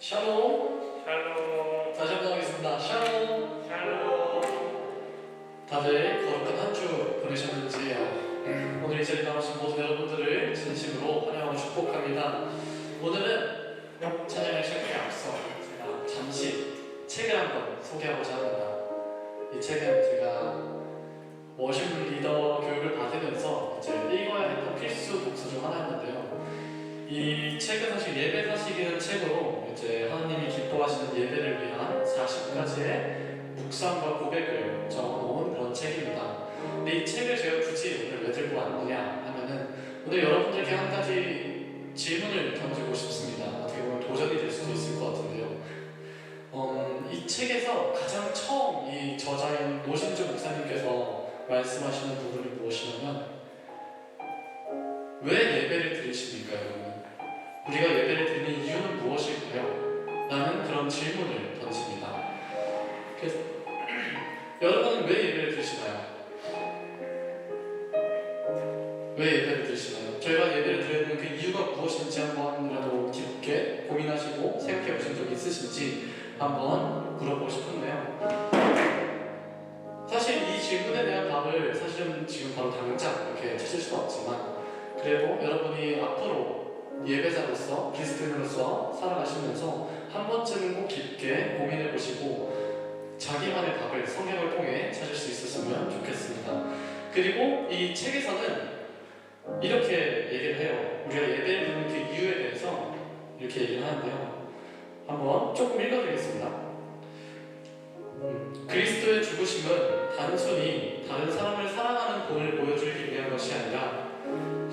샬롬. 샬롬. 다시 한번 하겠습니다. 샬롬. 샬롬. 다들 거룩한 한 주 보내셨는지요? 오늘 이 자리에 나오신 모든 여러분들을 진심으로 환영하고 축복합니다. 오늘은 찬양을 시작하기 앞서 제가 잠시 책을 한번 소개하고자 합니다. 이 책은 제가 워십 리더 교육을 받으면서 이제 읽어야 했던 필수 독서 중 하나였는데요. 이 책은 사실 예배 사시기는 책으로 이제 하나님이 기뻐하시는 예배를 위한 40가지의 묵상과 고백을 적어놓은 그런 책입니다. 근데 이 책을 제가 굳이 오늘 왜 들고 왔느냐 하면은 오늘 여러분들께 한 가지 질문을 던지고 싶습니다. 어떻게 보면 도전이 될 수도 있을 것 같은데요. 이 책에서 가장 처음 이 저자인 노신주 목사님께서 말씀하시는 부분이 무엇이냐면 왜 예배를 드리십니까, 여러분? 우리가 예배를 드리는 이유는 무엇일까요? 라는 그런 질문을 던집니다. 그래서 여러분은 왜 예배를 드리시나요? 왜 예배를 드리시나요? 저희가 예배를 드리는 그 이유가 무엇인지 한번이라도 깊게 고민하시고 생각해 보신 적 있으신지 한번 물어보고 싶은데요. 사실 이 질문에 대한 답을 사실은 지금 바로 당장 이렇게 찾을 수는 없지만 그래도 여러분이 앞으로 예배자로서 그리스도인으로서 살아가시면서 한 번쯤은 꼭 깊게 고민해 보시고 자기만의 답을 성경을 통해 찾을 수 있었으면 좋겠습니다. 그리고 이 책에서는 이렇게 얘기를 해요. 우리가 예배를 드리는 그 이유에 대해서 이렇게 얘기를 하는데요. 한번 조금 읽어드리겠습니다. 그리스도의 죽으심은 단순히 다른 사람을 사랑하는 본을 보여주기 위한 것이 아니라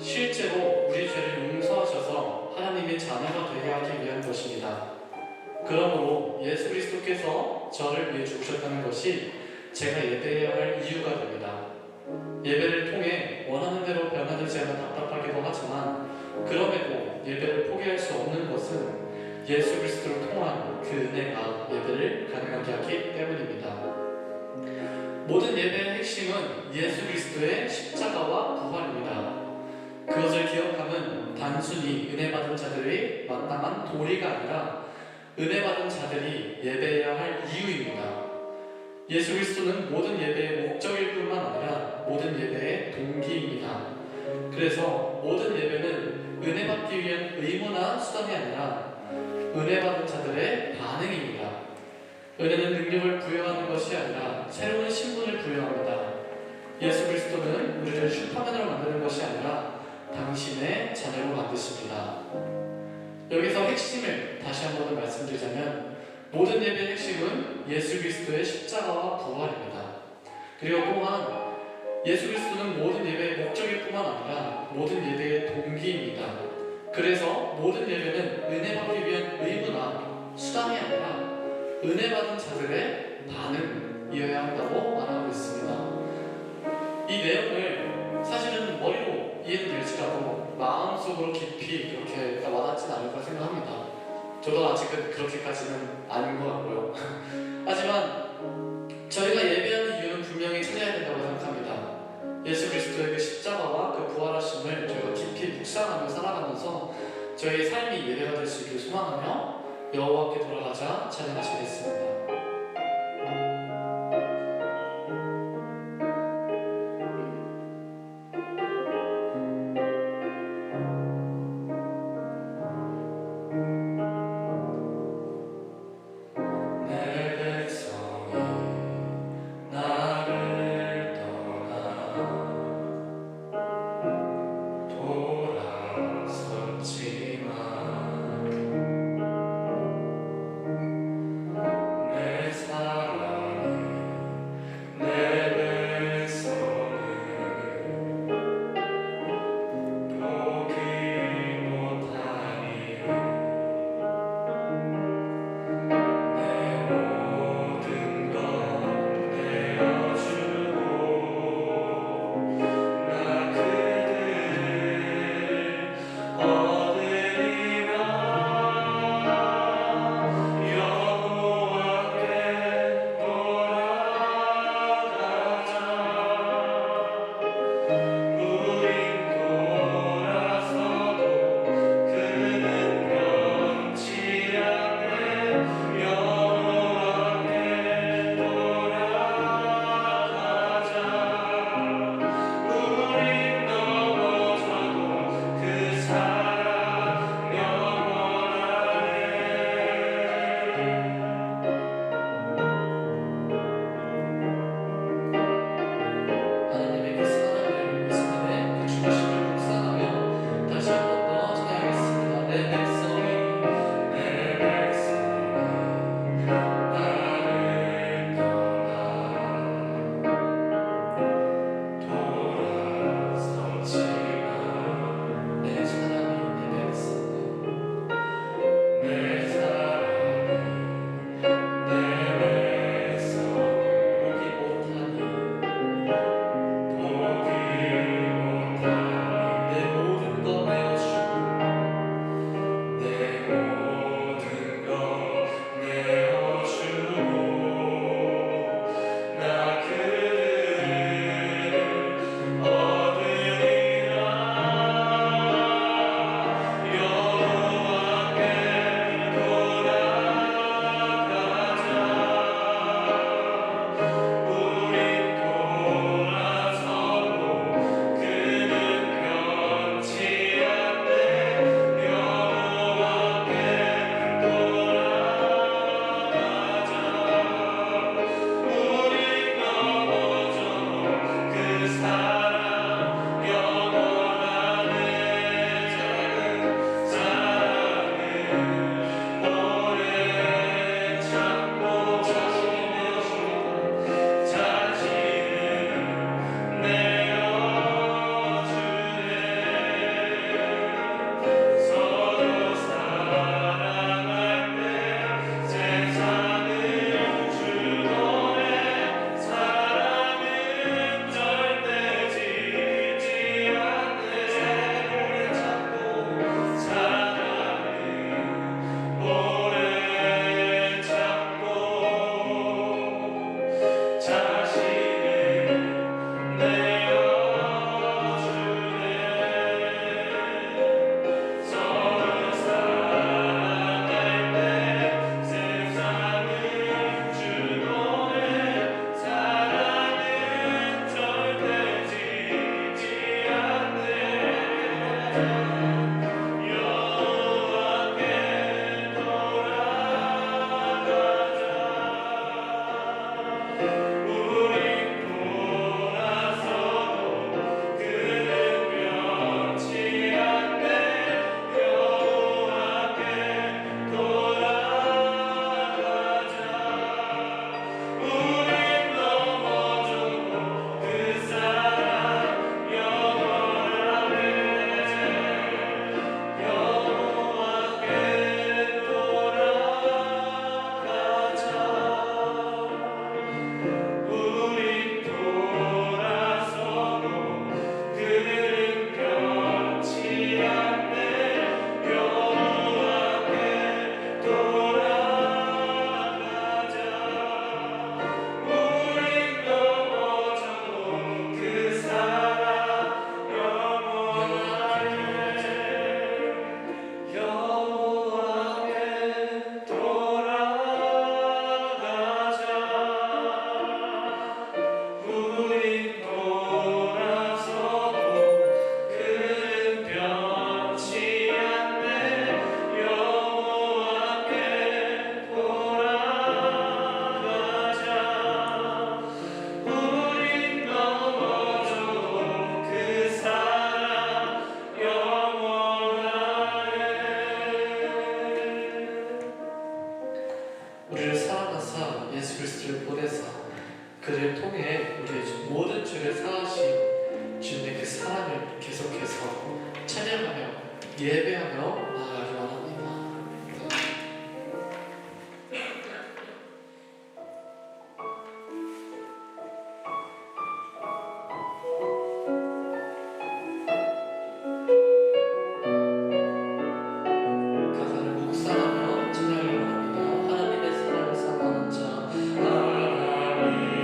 실제로 우리 죄를 용서하셔서 하나님의 자녀가 되게 하기 위한 것입니다. 그러므로 예수 그리스도께서 저를 위해 죽으셨다는 것이 제가 예배해야 할 이유가 됩니다. 예배를 통해 원하는 대로 변화되지 않아 답답하기도 하지만 그럼에도 예배를 포기할 수 없는 것은 예수 그리스도를 통한 그 은혜가 예배를 가능하게 하기 때문입니다. 모든 예배의 핵심은 예수 그리스도의 십자가와 부활입니다. 그것을 기억함은 단순히 은혜 받은 자들의 마땅한 도리가 아니라 은혜 받은 자들이 예배해야 할 이유입니다. 예수 그리스도는 모든 예배의 목적일 뿐만 아니라 모든 예배의 동기입니다. 그래서 모든 예배는 은혜 받기 위한 의무나 수단이 아니라 은혜 받은 자들의 반응입니다. 은혜는 능력을 부여하는 것이 아니라 새로운 신분을 부여합니다. 예수 그리스도는 우리를 슈퍼맨으로 만드는 것이 아니라 당신의 자녀로 만드십니다. 여기서 핵심을 다시 한 번 더 말씀드리자면 모든 예배의 핵심은 예수 그리스도의 십자가와 부활입니다. 그리고 또한 예수 그리스도는 모든 예배의 목적일 뿐만 아니라 모든 예배의 동기입니다. 그래서 모든 예배는 은혜 받기 위한 의무나 수단이 아니라 은혜 받은 자들의 반응이어야 한다고 말하고 있습니다. 이 내용을 사실은 머리로 이해는 될지라도 마음속으로 깊이 그렇게 와닿진 않을 거라 생각합니다. 저도 아직은 그렇게까지는 아닌 것 같고요. 하지만 저희가 예배하는 이유는 분명히 찾아야 된다고 생각합니다. 예수 그리스도의 그 십자가와 그 부활하심을 저희가 깊이 묵상하며 살아가면서 저희의 삶이 예배가 될 수 있기를 소망하며 여호와께 돌아가자 찬양하시겠습니다. 그리스도를 보내사 그를 통해 우리의 모든 죄를 사하신 주님의 그 사랑을 계속해서 찬양하며 예배하며 나아가기 원합니다. 가사를 묵상하며 찬양하기 원합니다. 하나님의 사랑을 사모하는 자 하나님의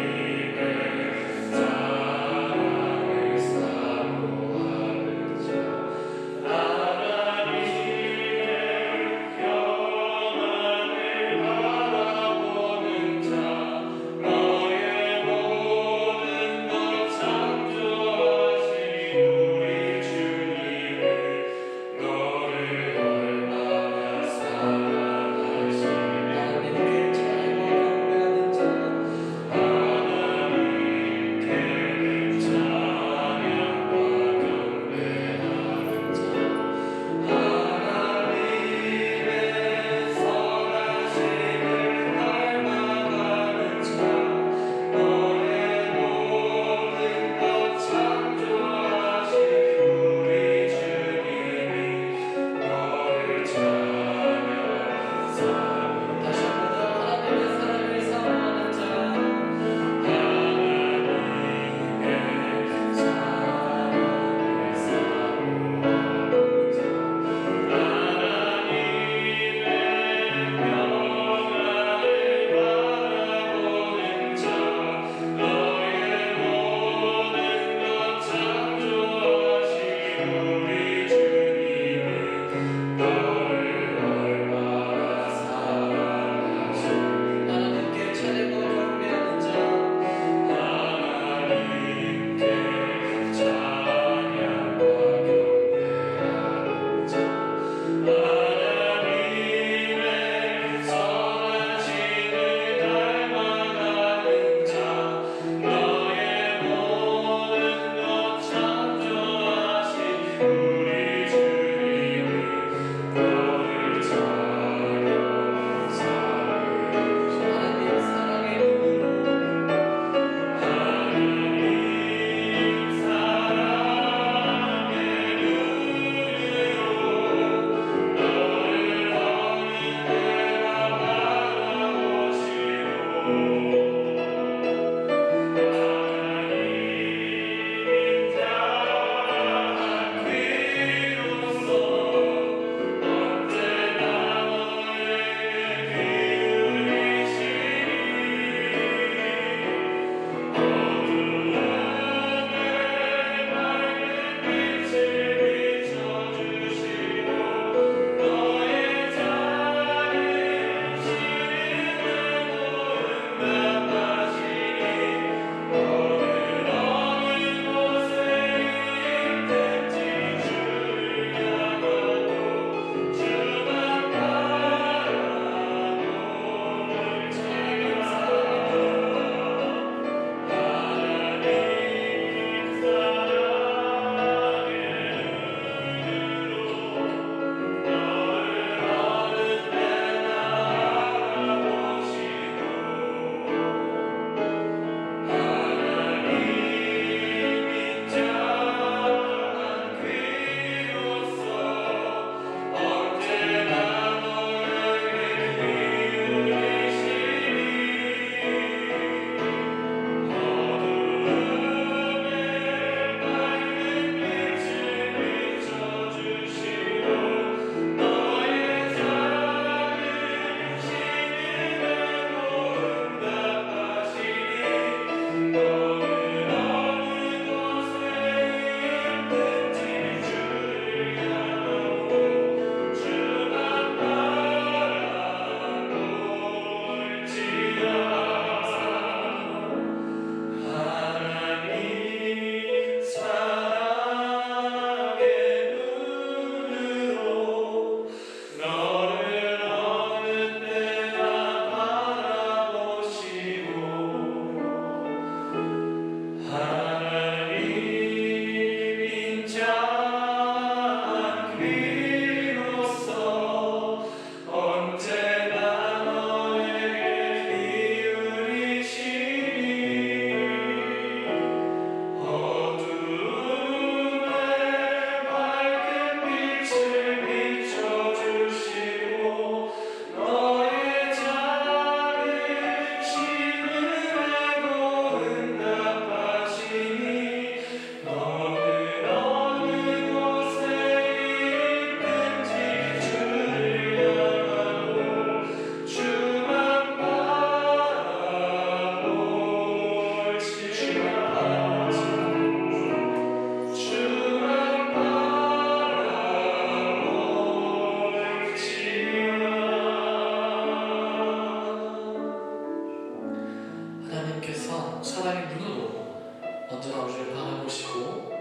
하나님께서 사랑의 눈으로 언제나 우리를 바라보시고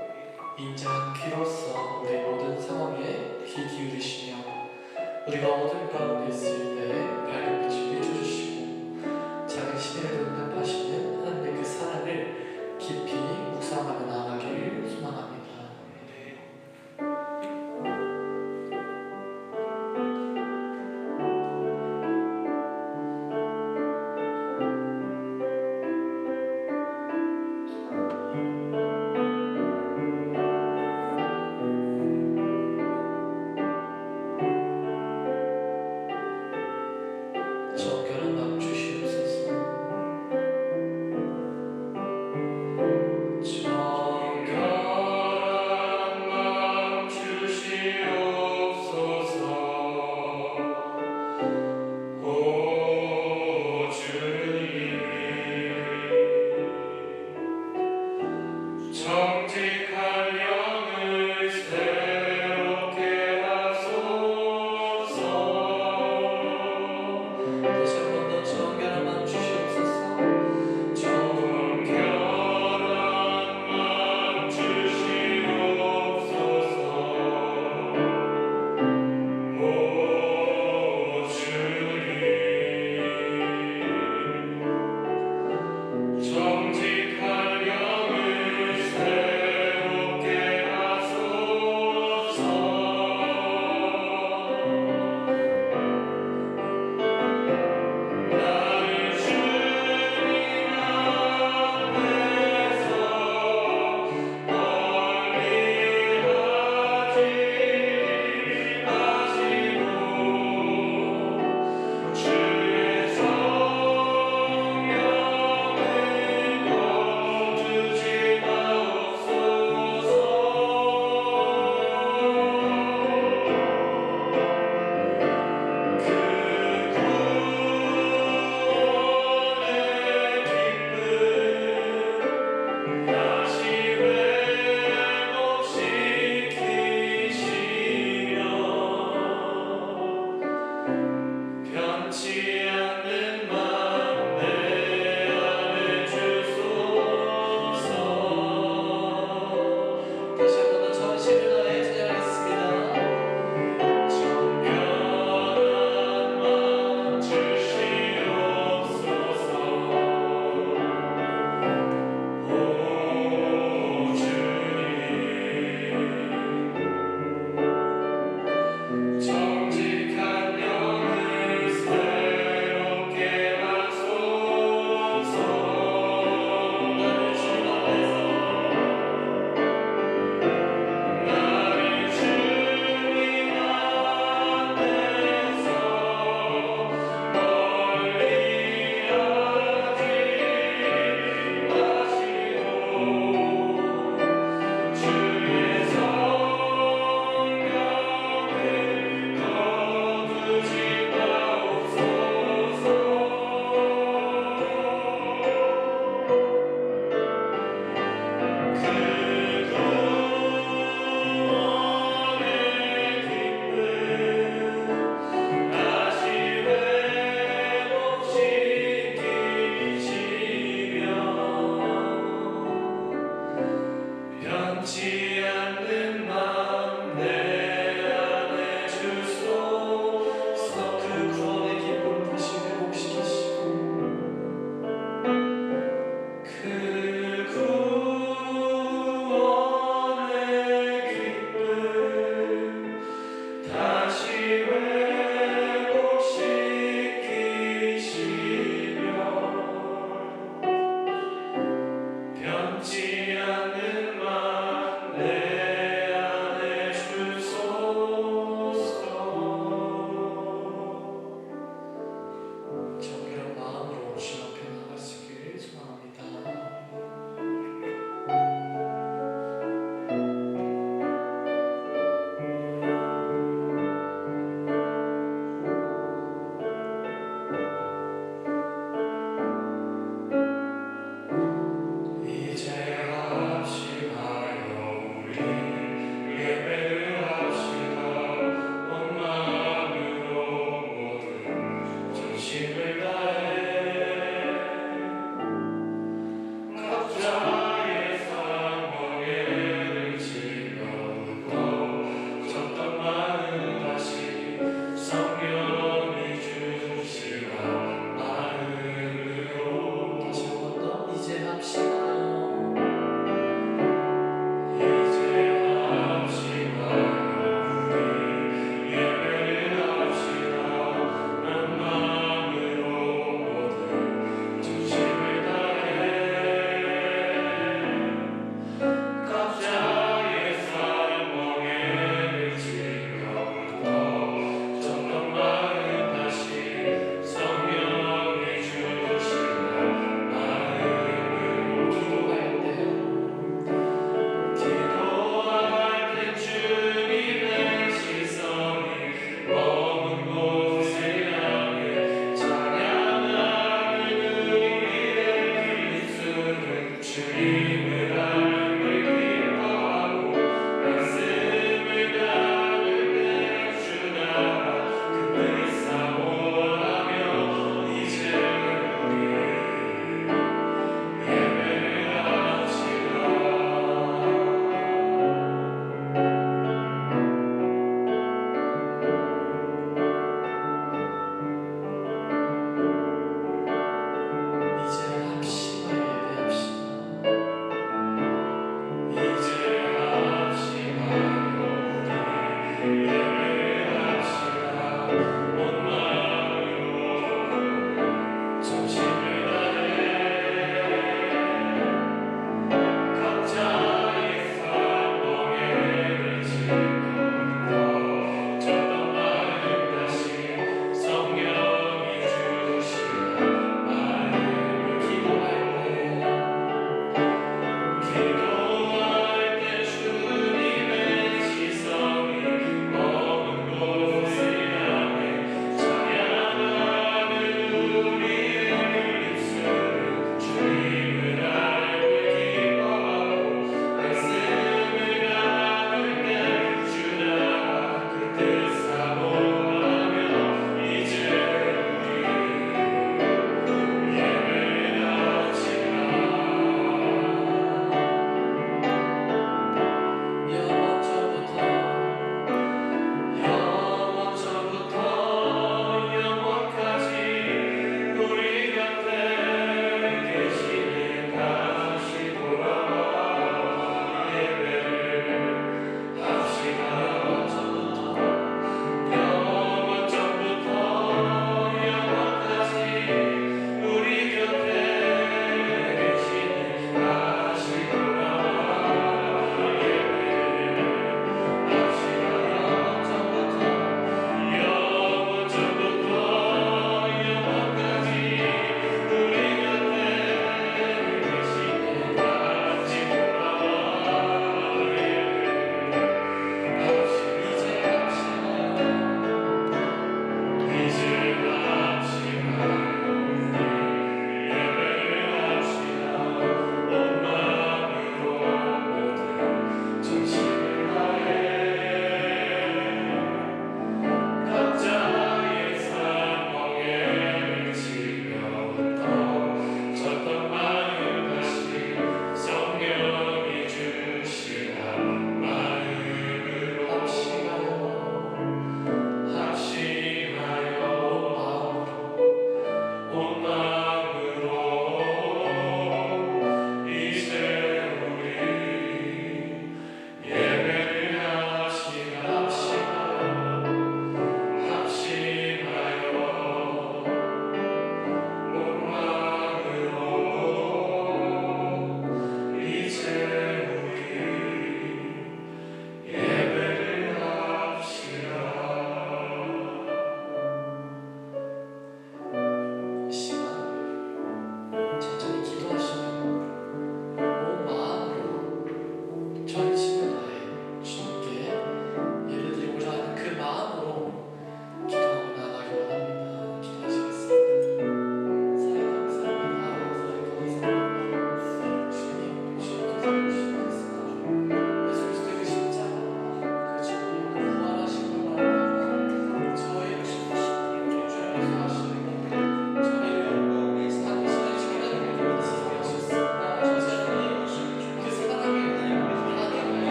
인자한 귀로서 우리 모든 상황에 귀 기울이시며 우리가 어둠 가운데 있을 때 밝은 빛을 비춰주시고 작은 시대에도 응답하시는 하나님의 그 사랑을 깊이 묵상하며 나아가기를 소망합니다. 주님을 알고 기뻐하고 말씀을 나눌 때 주나 그 사모하며 이제 우리 예배를 합시다. 이제 합시다. 예배합시다.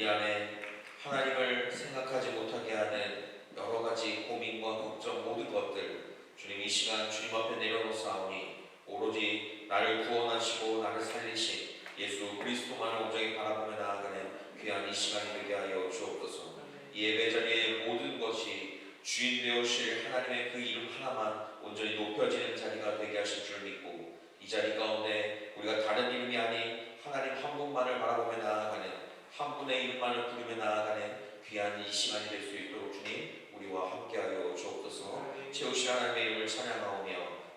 우리 안에 하나님을 생각하지 못하게 하는 여러 가지 고민과 걱정 모든 것들 주님 이 시간 주님 앞에 내려놓사오니 오로지 나를 구원하시고 나를 살리신 예수 그리스도만을 온전히 바라보며 나아가는 귀한 이 시간이 되게 하여 주옵소서. 이 예배 자리의 모든 것이 주인 되오실 하나님의 그 이름 하나만 온전히 높여지는 자리가 되게 하실 줄 믿고 이 자리 가운데 우리가 다른 이름이 아닌 하나님 한 분만을 바라보며 나아가는 한 분의 이름만을 부르며 나아가는 귀한 이 시간이 될 수 있도록 주님 우리와 함께하여 주옵소서. 채우실 하나님의 이름을 찬양하오며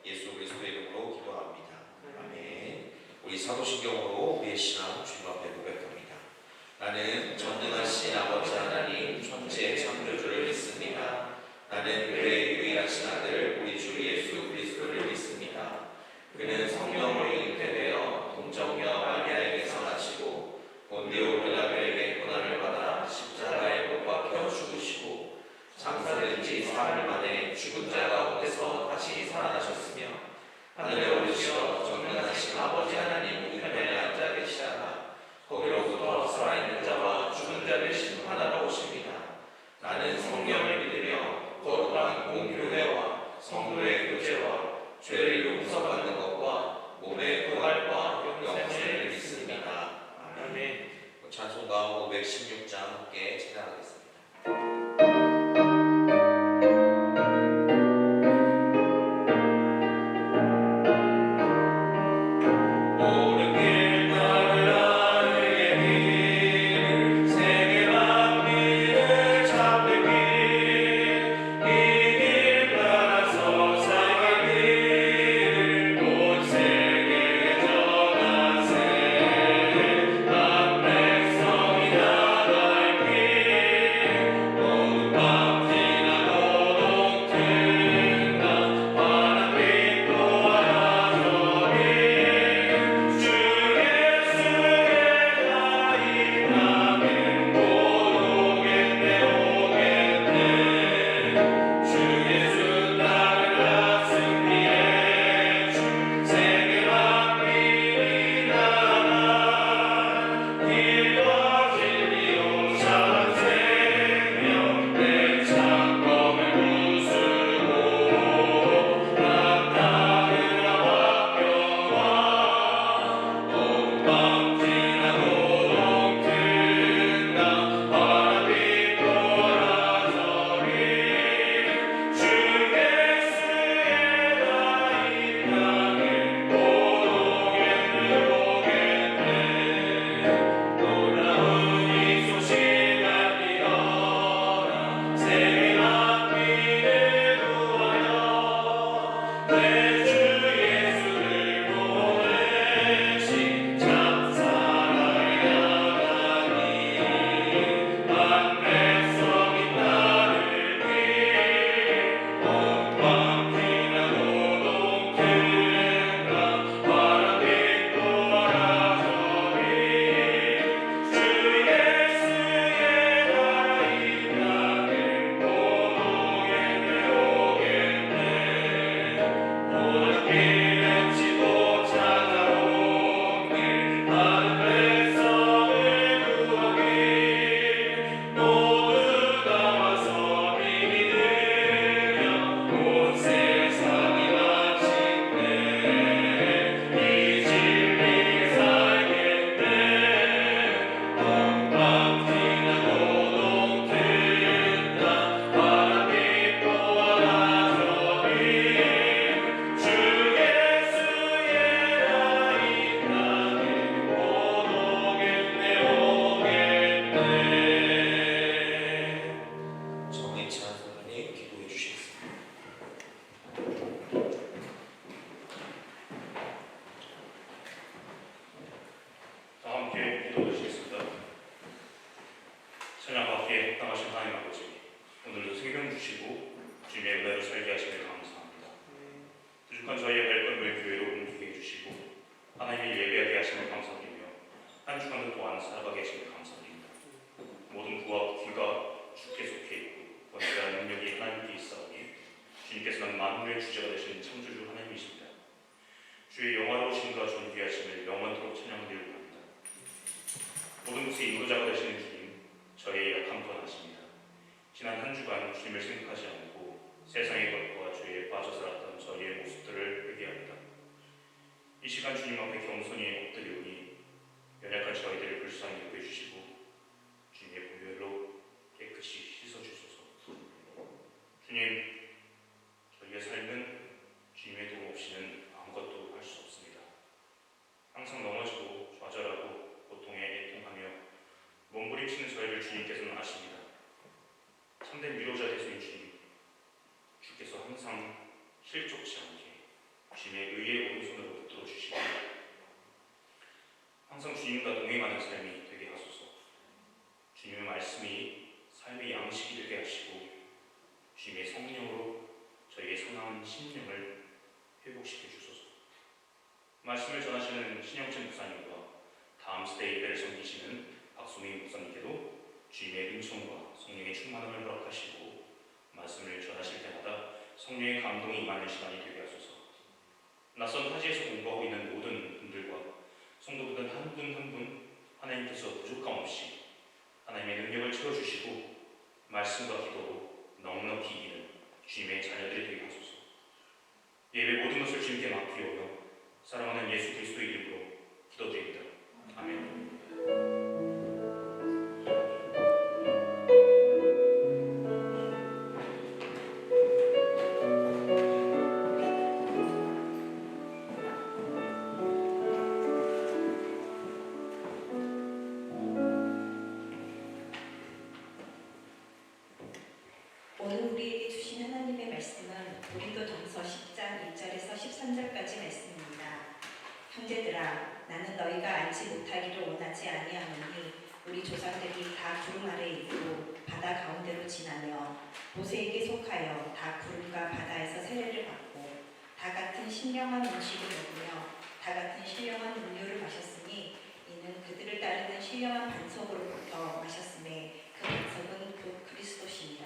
예수 그리스도의 이름으로 기도합니다. 아멘. 우리 사도신경으로 우리의 신앙 주님 앞에 고백합니다. 나는 전능하신 아버지 하나님 천지의 창조주를 믿습니다. 나는 그의 유일하신 아들 우리 주 예수 그리스도를 믿습니다. 그는 성령으로 잉태되어 동정녀 마리아에게서 나시고 본디오 빌라도에게 고난을 받아 십자가에 못 박혀 죽으시고 장사된 지 사흘 만에 죽은 자 가운데서 다시 살아나셨으며 하늘에 오르시어 전능하신 아버지 하나님 우편에 앉아 계시다가 거기로부터 살아있는 자와 죽은 자를 심판하러 오십니다. 나는 성령을 믿으며 거룩한 공교회와 성도의 교제와 죄를 용서받는 것과 몸의 부활과 영생을 믿습니다. 아멘. 찬송가 516장 함께 찬양하겠습니다. 주의 영화로우심과 존귀하심을 영원토록 찬양드리고 합니다. 모든 것의 인도자가 되시는 주님, 저희의 약함 또한 아십니다. 지난 한 주간 주님을 생각하지 않고 세상의 것과 죄에 빠져 살았던 저희의 모습들을 회개합니다. 이 시간 주님 앞에 겸손히 엎드리오니 연약한 저희들을 불쌍히 여겨주시고 주님의 보혈로 깨끗이 씻어주소서. 주님, 저희의 삶은 주님의 도움 없이는 아무것도 할 수 없습니다. 항상 넘어지고 좌절하고 고통에 애통하며 몸부림치는 저희를 주님께서는 아십니다. 참된 위로자 되신 주님, 주께서 항상 실족치 않게 주님의 의의 오른손으로 붙들어 주시고 항상 주님과 동행하는 삶이 되게 하소서. 주님의 말씀이 삶의 양식이 되게 하시고 주님의 성령으로 저희의 상한 심령을 회복시켜 주소서. 말씀을 전하시는 신영진 목사님과 다음 세대 예배를 섬기시는 박수민 목사님께도 주님의 은총과 성령의 충만함을 허락하시고 말씀을 전하실 때마다 성령의 감동이 임하는 시간이 되게 하소서. 낯선 타지에서 공부하고 있는 모든 분들과 성도분들 한 분 한 분 하나님께서 부족함 없이 하나님의 능력을 채워주시고 말씀과 기도로 넉넉히 이기는 주님의 자녀들이 되게 하소서. 예배 모든 것을 주님께 맡기오며 사랑하는 예수 그리스도의 이름으로 기도드립니다. 아멘. 오늘 우리에게 주신 하나님의 말씀은 고린도전서 10장 1절에서 13절까지 말씀입니다. 형제들아, 나는 너희가 알지 못하기를 원하지 아니하노니 우리 조상들이 다 구름 아래에 있고 바다 가운데로 지나며 모세에게 속하여 다 구름과 바다에서 세례를 받고 다 같은 신령한 음식을 먹으며 다 같은 신령한 음료를 마셨으니 이는 그들을 따르는 신령한 반석으로부터 마셨음에 그 반석은 곧 그리스도시니라.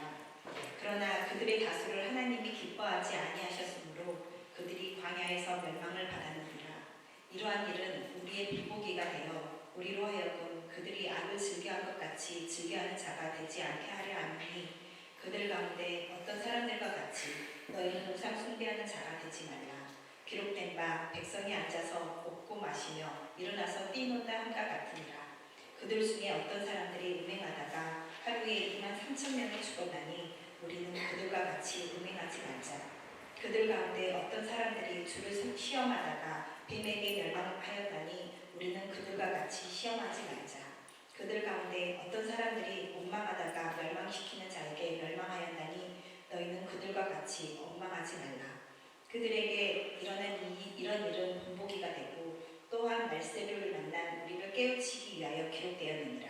그러나 그들의 다수를 하나님이 기뻐하지 아니하셨으므로 그들이 광야에서 멸망을 받았느니라. 이러한 일은 우리의 비보기가 되어 우리로 하여금 그들이 악을 즐겨한 것 같이 즐겨하는 자가 되지 않게 하려 하노니 그들 가운데 어떤 사람들과 같이 너희는 우상 숭배하는 자가 되지 말라. 기록된 바 백성이 앉아서 먹고 마시며 일어나서 뛰논다 함과 같으니라. 그들 중에 어떤 사람들이 음행하다가 하루에 23,000명이 죽었나니 우리는 그들과 같이 음행하지 말자. 그들 가운데 어떤 사람들이 주를 시험하다가 뱀에게 멸망하였나니 우리는 그들과 같이 시험하지 말자. 그들 가운데 어떤 사람들이 원망하다가 멸망시키는 자에게 멸망하였나니 너희는 그들과 같이 원망하지 말라. 그들에게 이런 일은 본보기가 되고 또한 말세를 만난 우리를 깨우치기 위하여 기록되었느니라.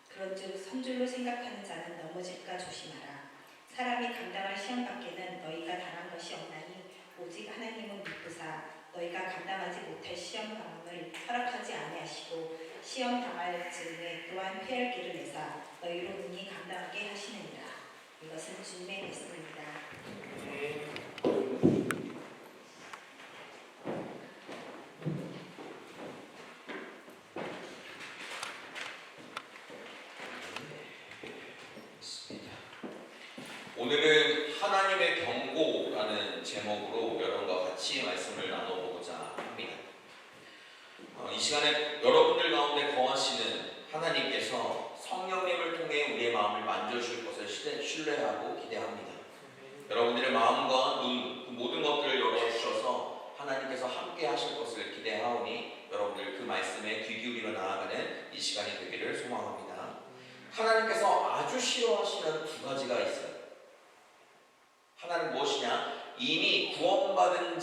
그런즉 선줄로 생각하는 자는 넘어질까 조심하라. 사람이 감당할 시험 밖에는 너희가 당한 것이 없나니 오직 하나님은 믿으사 너희가 감당하지 못할 시험 당함을 허락하지 아니하시고 시험 당할 즈음에 또한 피할 길을 내사 너희로 능히 감당하게 하시느니라. 이것은 주님의 말씀입니다. 오늘은 하나님의 경고라는 제목으로 여러분과 같이 말씀을 나눠보고자 합니다. 이 시간에 여러분들 가운데 거하시는 하나님께서 성령님을 통해 우리의 마음을 만져주실 것을 신뢰하고 기대합니다. 여러분들의 마음과 눈, 그 모든 것들을 열어주셔서 하나님께서 함께 하실 것을 기대하오니 여러분들 그 말씀에 귀 기울이며 나아가는 이 시간이 되기를 소망합니다. 하나님께서 아주 싫어하시는 두 가지가 있어요. 하나는 무엇이냐? 이미 구원받은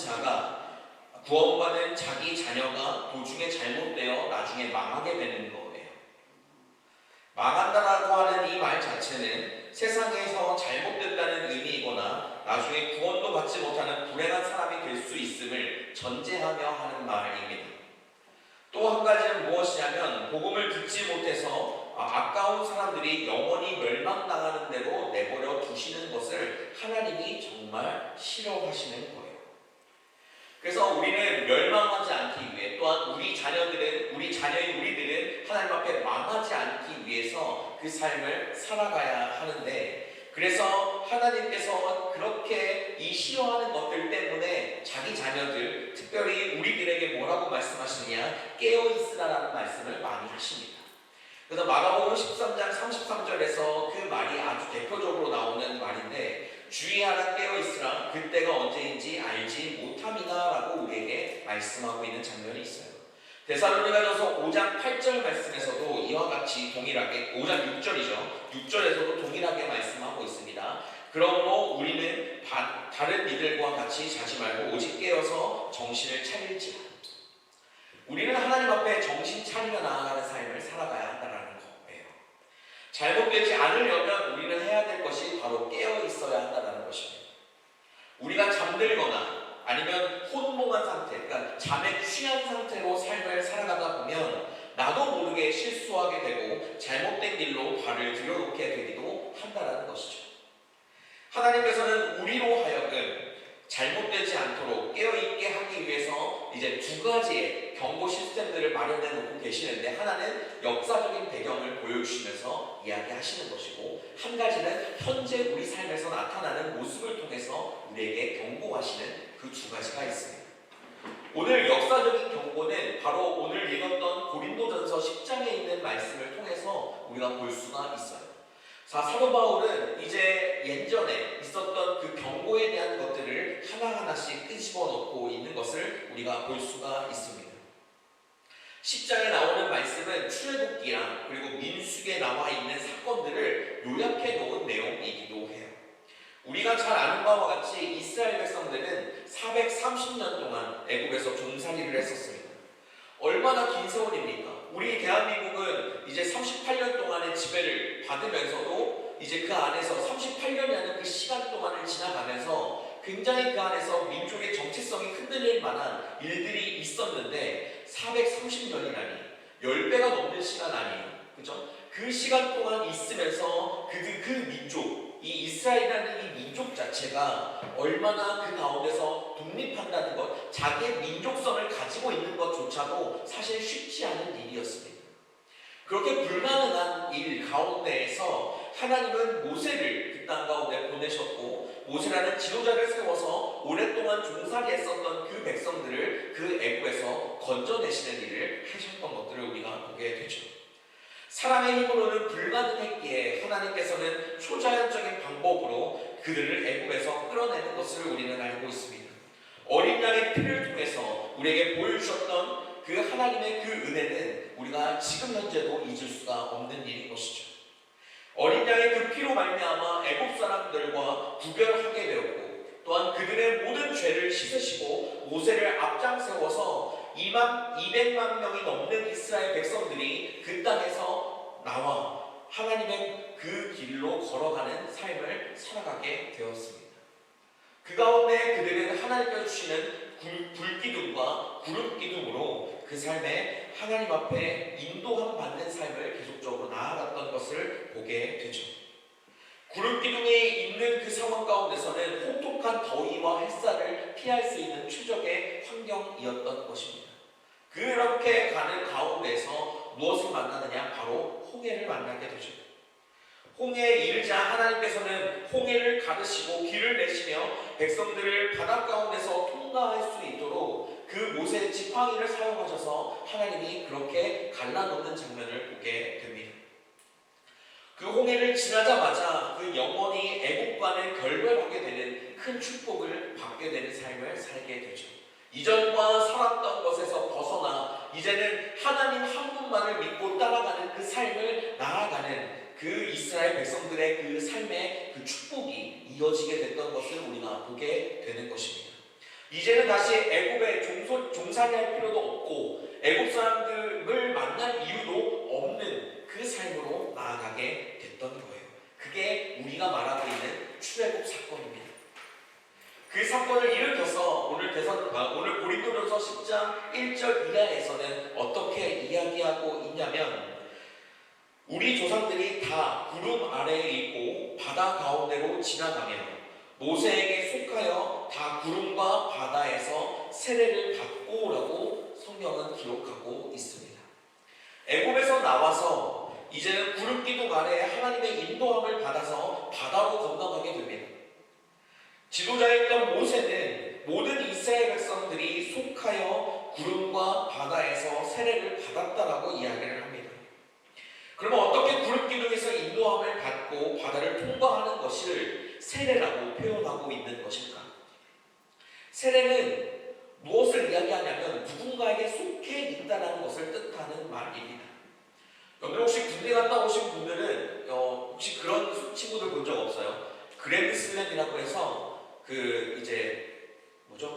자기 자녀가 도중에 잘못되어 나중에 망하게 되는 거예요. 망한다라고 하는 이 말 자체는 세상에서 잘못됐다는 의미이거나 나중에 구원도 받지 못하는 불행한 사람이 될 수 있음을 전제하며 하는 말입니다. 또 한 가지는 무엇이냐면 복음을 듣지 못해서 아까운 사람들이 영원히 멸망당하는 대로 내버려 두시는 것을 하나님이 정말 싫어하시는 거예요. 그래서 우리는 멸망하지 않기 위해 또한 우리들은 하나님 앞에 망하지 않기 위해서 그 삶을 살아가야 하는데, 그래서 하나님께서 그렇게 이 싫어하는 것들 때문에 자기 자녀들, 특별히 우리들에게 뭐라고 말씀하시느냐, 깨어있으라라는 말씀을 많이 하십니다. 그래서 마가복음 13장 33절에서 그 말이 아주 대표적으로 나오는 말인데, 주의하라, 깨어있으라, 그때가 언제인지 알지 못함이다 라고 우리에게 말씀하고 있는 장면이 있어요. 데살로니가전서 5장 8절 말씀에서도 이와 같이 동일하게, 5장 6절이죠. 6절에서도 동일하게 말씀하고 있습니다. 그러므로 우리는 다른 이들과 같이 자지 말고 오직 깨어서 정신을 차릴지라. 우리는 하나님 앞에 정신 차리며 나아가는 삶을 살아가야 한다는 거예요. 잘못되지 않으려면 우리는 해야 될 것이 바로 깨어 있어야 한다는 것입니다. 우리가 잠들거나 아니면 혼몽한 상태, 그러니까 잠에 취한 상태로 삶을 살아가다 보면 나도 모르게 실수하게 되고 잘못된 길로 발을 들여놓게 되기도 한다는 것이죠. 하나님께서는 우리로 하여금 잘못되지 않도록 깨어있게 하기 위해서 이제 두 가지의 경고 시스템들을 마련해 놓고 계시는데, 하나는 역사적인 배경을 보여주시면서 이야기하시는 것이고, 한 가지는 현재 우리 삶에서 나타나는 모습을 통해서 우리에게 경고하시는 그 두 가지가 있습니다. 오늘 역사적인 경고는 바로 오늘 읽었던 고린도전서 10장에 있는 말씀을 통해서 우리가 볼 수가 있어요. 자, 사도 바울은 이제 예전에 있었던 그 경고에 대한 것들을 하나하나씩 끄집어 놓고 있는 것을 우리가 볼 수가 있습니다. 10장에 나오는 말씀은 출애굽기랑 그리고 민수기에 나와 있는 사건들을 요약해 놓은 내용이기도 해요. 우리가 잘 아는 바와 같이 이스라엘 백성들은 430년 동안 애굽에서 종살이를 했었습니다. 얼마나 긴 세월입니까? 우리 대한민국은 이제 38년 동안의 지배를 받으면서도 이제 그 안에서 38년이라는 그 시간 동안을 지나가면서 굉장히 그 안에서 민족의 정체성이 흔들릴 만한 일들이 있었는데, 430년이라니 10배가 넘는 시간 아니에요. 그죠? 그 시간 동안 있으면서 그 민족, 이 이스라엘이라는 이 민족 자체가 얼마나 그 가운데서 독립한다는 것, 자기의 민족성을 가지고 있는 것조차도 사실 쉽지 않은 일이었습니다. 그렇게 불가능한 일 가운데에서 하나님은 모세를 그 땅 가운데 보내셨고, 모세라는 지도자를 세워서 오랫동안 종살이했었던 그 백성들을 그 애굽에서 건져내시는 일을 하셨던 것들을 우리가 보게 되죠. 사람의 힘으로는 불가능했기에 하나님께서는 초자연적인 방법으로 그들을 애굽에서 끌어내는 것을 우리는 알고 있습니다. 어린 양의 피를 통해서 우리에게 보여주셨던 그 하나님의 그 은혜는 우리가 지금 현재도 잊을 수가 없는 일인 것이죠. 어린 양의 그 피로 말미암아 애굽 사람들과 구별하게 되었고, 또한 그들의 모든 죄를 씻으시고 모세를 앞장 세워서 200만 명이 넘는 이스라엘 백성들이 그 땅에서 나와 하나님의 그 길로 걸어가는 삶을 살아가게 되었습니다. 그 가운데 그들은 하나님께서 주시는 불기둥과 구름기둥으로 그 삶에 하나님 앞에 인도함 받는 삶을 계속적으로 나아갔던 것을 보게 되죠. 구름기둥이 있는 그 상황 가운데서는 혹독한 더위와 햇살을 피할 수 있는 최적의 환경이었던 것입니다. 그렇게 가는 가운데서 무엇을 만나느냐? 바로 홍해를 만나게 되죠. 홍해에 이르자 하나님께서는 홍해를 가르시고 길을 내시며 백성들을 바닷 가운데서 통과할 수 있도록 그 모세 지팡이를 사용하셔서 하나님이 그렇게 갈라놓는 장면을 보게 됩니다. 그 홍해를 지나자마자 그 영원히 애국과는 결별하게 되는 큰 축복을 받게 되는 삶을 살게 되죠. 이전과 살았던 것에서 벗어나 이제는 하나님 한 분만을 믿고 따라가는 그 삶을 나아가는 그 이스라엘 백성들의 그 삶의 그 축복이 이어지게 됐던 것을 우리가 보게 되는 것입니다. 이제는 다시 애굽에 종살이할 필요도 없고 애굽 사람들을 만날 이유도 없는 그 삶으로 나아가게 됐던 거예요. 그게 우리가 말하고 있는 출애굽 사건입니다. 그 사건을 일으켜서 오늘 고린도전서 10장 1절 이하에서는 어떻게 이야기하고 있냐면, 우리 조상들이 다 구름 아래에 있고 바다 가운데로 지나가며 모세에게 속하여 다 구름과 바다에서 세례를 받고라고 성경은 기록하고 있습니다. 애굽에서 나와서 이제는 구름 기둥 아래 하나님의 인도함을 받아서 바다로 건너가게 됩니다. 지도자였던 모세는 모든 이스라엘 백성들이 속하여 구름과 바다에서 세례를 받았다라고 이야기를 합니다. 그러면 어떻게 구름 기둥에서 인도함을 받고 바다를 통과하는 것을 세례라고 표현하고 있는 것일까? 세례는 무엇을 이야기하냐면 누군가에게 속해 있다는 것을 뜻하는 말입니다. 여러분 혹시 군대 갔다 오신 분들은 혹시 그런 친구들 본 적 없어요? 그랜드 슬램이라고 해서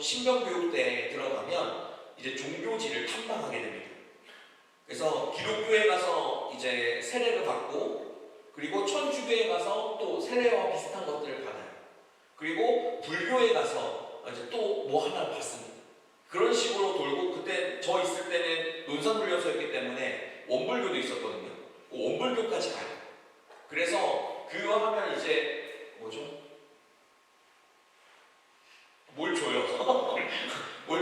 신병교육대에 들어가면 이제 종교지를 탐방하게 됩니다. 그래서 기독교에 가서 이제 세례를 받고, 그리고 천주교에 가서 또 세례와 비슷한 것들을 받아요. 그리고 불교에 가서 이제 또 뭐 하나를 받습니다. 그런 식으로 돌고, 그때 저 있을 때는 논산훈련소였기 때문에 원불교도 있었거든요. 원불교까지 가요. 그래서 그거 하면 이제 뭘 줘요? 뭘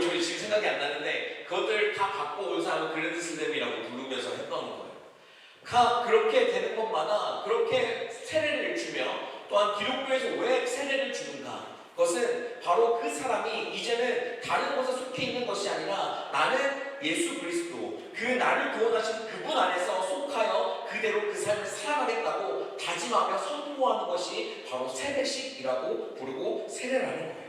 줘요? 지금 생각이 안 나는데 그것들 다 받고 온 사람은 그랜드 슬램이라고 부르면서 했던 거예요. 그렇게 되는 것마다 그렇게 세례를 주며, 또한 기독교에서 왜 세례를 주는가? 그것은 바로 그 사람이 이제는 다른 곳에 속해 있는 것이 아니라 나는 예수 그리스도, 그 나를 구원하신 그분 안에서 속하여 그대로 그 삶을 살아가겠다고 다짐하며 선포하는 것이 바로 세례식이라고 부르고 세례라는 거예요.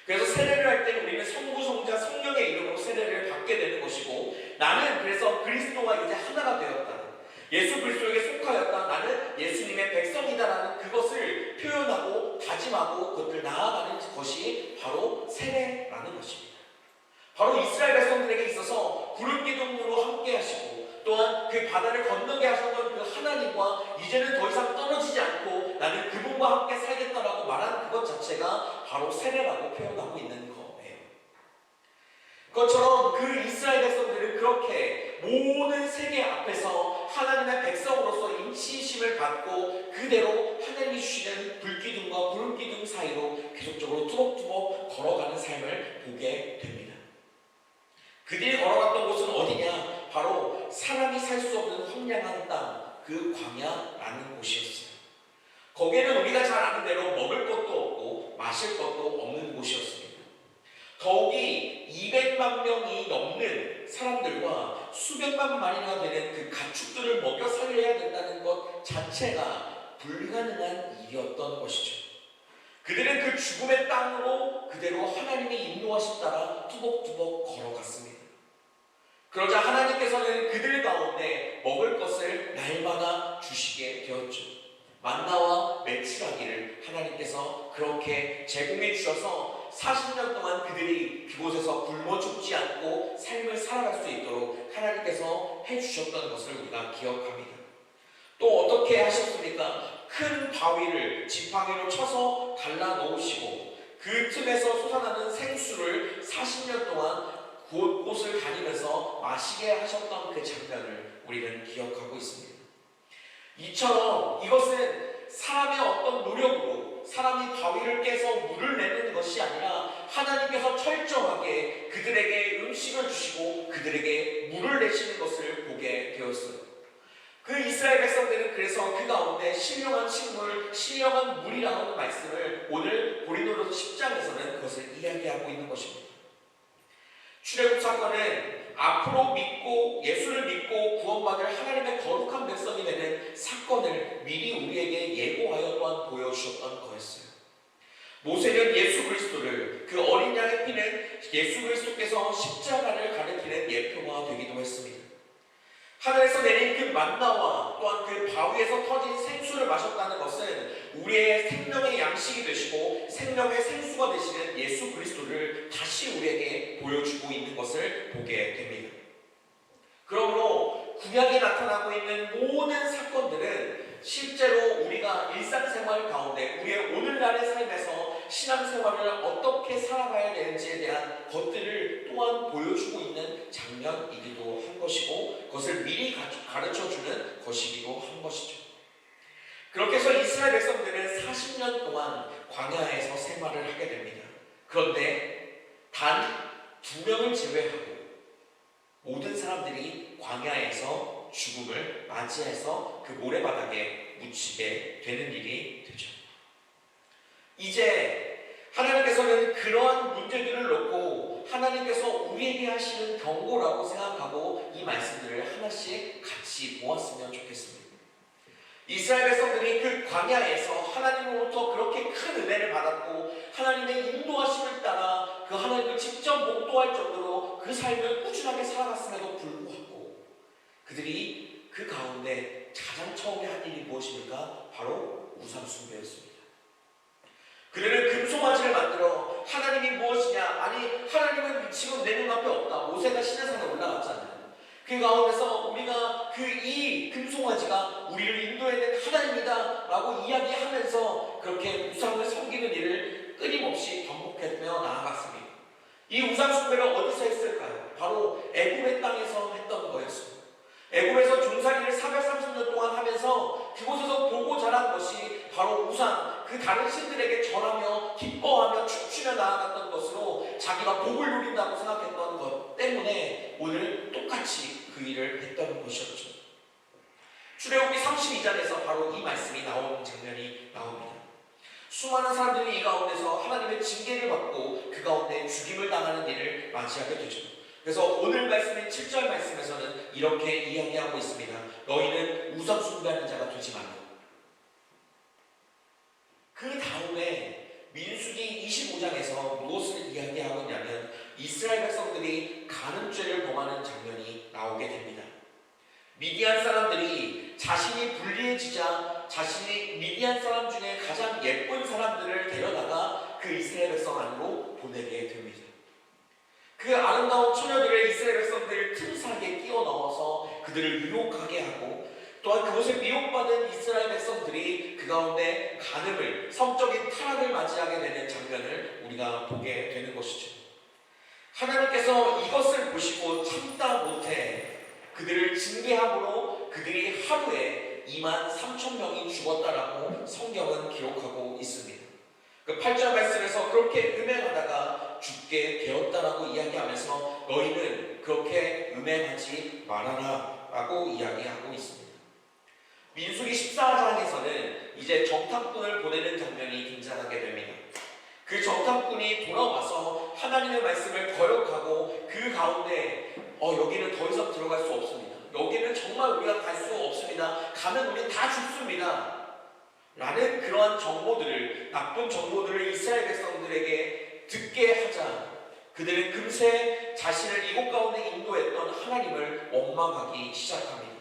그래서 세례를 할 때는 우리는 성부, 성자, 성령의 이름으로 세례를 받게 되는 것이고, 나는 그래서 그리스도와 이제 하나가 되었다, 예수 그리스도에게 속하였다, 나는 예수님의 백성이다라는 그것을 표현하고 다짐하고 그것을 나아가는 것이 바로 세례라는 것입니다. 바로 이스라엘 백성들에게 있어서 구름 기둥으로 함께 하시고, 또한 그 바다를 건너게 하셨던 그 하나님과 이제는 더 이상 떨어지지 않고 나는 그분과 함께 살겠다라고 말한 그것 자체가 바로 세례라고 표현하고 있는 거예요. 그것처럼 그 이스라엘 백성들은 그렇게 모든 세계 앞에서 하나님의 백성으로서 인치심을 받고 그대로 하나님이 주시는 불기둥과 구름기둥 사이로 계속적으로 뚜벅뚜벅 걸어가는 삶을 보게 됩니다. 그들이 걸어갔던 곳은 어디냐? 바로 사람이 살 수 없는 황량한 땅, 그 광야라는 곳이었어요. 거기에는 우리가 잘 아는 대로 먹을 것도 없고 마실 것도 없는 곳이었습니다. 더욱이 200만 명이 넘는 사람들과 수백만 마리나 되는 그 가축들을 먹여 살려야 된다는 것 자체가 불가능한 일이었던 것이죠. 그들은 그 죽음의 땅으로 그대로 하나님의 인도하심 따라 뚜벅뚜벅 걸어갔습니다. 그러자 하나님께서는 그들 가운데 먹을 것을 날마다 주시게 되었죠. 만나와 메추라기를 하나님께서 그렇게 제공해 주셔서 40년 동안 그들이 그곳에서 굶어 죽지 않고 삶을 살아갈 수 있도록 하나님께서 해주셨던 것을 우리가 기억합니다. 또 어떻게 하셨습니까? 큰 바위를 지팡이로 쳐서 갈라 놓으시고 그 틈에서 솟아나는 생수를 40년 동안 곳곳을 다니면서 마시게 하셨던 그 장면을 우리는 기억하고 있습니다. 이처럼 이것은 사람의 어떤 노력으로 사람이 바위를 깨서 물을 내는 것이 아니라 하나님께서 철저하게 그들에게 음식을 주시고 그들에게 물을 내시는 것을 보게 되었어요. 그 이스라엘 백성들은 그래서 그 가운데 신령한 식물, 신령한 물이라는 말씀을 오늘 고린도전서 10장에서는 그것을 이야기하고 있는 것입니다. 출애굽 사건은 앞으로 예수를 믿고 구원받을 하나님의 거룩한 백성이 되는 사건을 미리 우리에게 예고하여 또한 보여주셨던 거였어요. 모세는 예수 그리스도를, 그 어린 양의 피는 예수 그리스도께서 십자가를 가리키는 예표가 되기도 했습니다. 하늘에서 내린 그 만나와 또한 그 바위에서 터진 생수를 마셨다는 것은 우리의 생명의 양식이 되시고 생명의 생수가 되시는 예수 그리스도를 다시 우리에게 보여주고 있는 것을 보게 됩니다. 그러므로 구약에 나타나고 있는 모든 사건들은 실제로 우리가 일상생활 가운데 우리의 오늘날의 삶에서 신앙생활을 어떻게 살아가야 되는지에 대한 것들을 또한 보여주고 있는 장면이기도 한 것이고 그것을 미리 가르쳐주는 것이기도 한 것이죠. 그렇게 해서 이스라엘 백성들은 40년 동안 광야에서 생활을 하게 됩니다. 그런데 단 2명을 제외하고 모든 사람들이 광야에서 죽음을 맞이해서 그 모래바닥에 묻히게 되는 일이 되죠. 이제 하나님께서는 그러한 문제들을 놓고 하나님께서 우리에게 하시는 경고라고 생각하고 이 말씀들을 하나씩 같이 보았으면 좋겠습니다. 이스라엘 백성들이 그 광야에서 하나님으로부터 그렇게 큰 은혜를 받았고 하나님의 인도하심을 따라 그 하나님을 직접 목도할 정도로 그 삶을 꾸준하게 살아갔음에도 불구하고 그들이 그 가운데 가장 처음에 한 일이 무엇입니까? 바로 우상 숭배였습니다. 그들은 금송아지를 만들어 하나님이 무엇이냐? 아니 하나님은 지금 내 눈앞에 없다. 모세가 시내산에 올라갔잖아요. 그 가운데서 우리가 이 금송아지가 우리를 인도해낸 하나님이다 라고 이야기하면서 그렇게 우상을 섬기는 일을 끊임없이 반복했며 나아갔습니다. 이 우상 숭배를 어디서 했을까요? 바로 애굽의 땅에서 했던 거였습니다. 애굽에서 종살이를 430년 동안 하면서 그곳에서 보고 자란 것이 바로 우상, 그 다른 신들에게 절하며 기뻐하며 춤추며 나아갔던 것으로 자기가 복을 누린다고 생각했던 것 때문에 오늘 똑같이 그 일을 했던 것이었죠. 출애굽기 32장에서 바로 이 말씀이 나오는 장면이 나옵니다. 수많은 사람들이 이 가운데서 하나님의 징계를 받고 그 가운데 죽임을 당하는 일을 맞이하게 되죠. 그래서 오늘 말씀인 7절 말씀에서는 이렇게 이야기하고 있습니다. 너희는 우상 숭배하는 자가 되지 말라. 그 다음에 민수기 25장에서 무엇을 이야기하고 있냐면 이스라엘 백성들이 간음죄를 범하는 장면이 나오게 됩니다. 미디안 사람들이 자신이 불리해지자 자신이 미디안 사람 중에 가장 예쁜 사람들을 데려다가 그 이스라엘 백성 안으로 보내게 됩니다. 그 아름다운 처녀들의 이스라엘 백성들을 틈사이에 끼워 넣어서 그들을 유혹하게 하고 또한 그것에 미혹받은 이스라엘 백성들이 그 가운데 간음을, 성적인 타락을 맞이하게 되는 장면을 우리가 보게 되는 것이죠. 하나님께서 이것을 보시고 참다 못해 그들을 징계함으로 그들이 하루에 23,000명이 죽었다라고 성경은 기록하고 있습니다. 그 8절 말씀에서 그렇게 음행하다가 죽게 되었다라고 이야기하면서 너희는 그렇게 음행하지 말아라 라고 이야기하고 있습니다. 민수기 14장에서는 이제 정탐꾼을 보내는 장면이 등장하게 됩니다. 그 정탐꾼이 돌아와서 하나님의 말씀을 거역하고 그 가운데 여기는 더 이상 들어갈 수 없습니다. 여기는 정말 우리가 갈 수 없습니다. 가면 우리 다 죽습니다. 라는 그러한 정보들을, 나쁜 정보들을 이스라엘 백성들에게 듣게 하자 그들은 금세 자신을 이곳 가운데 인도했던 하나님을 원망하기 시작합니다.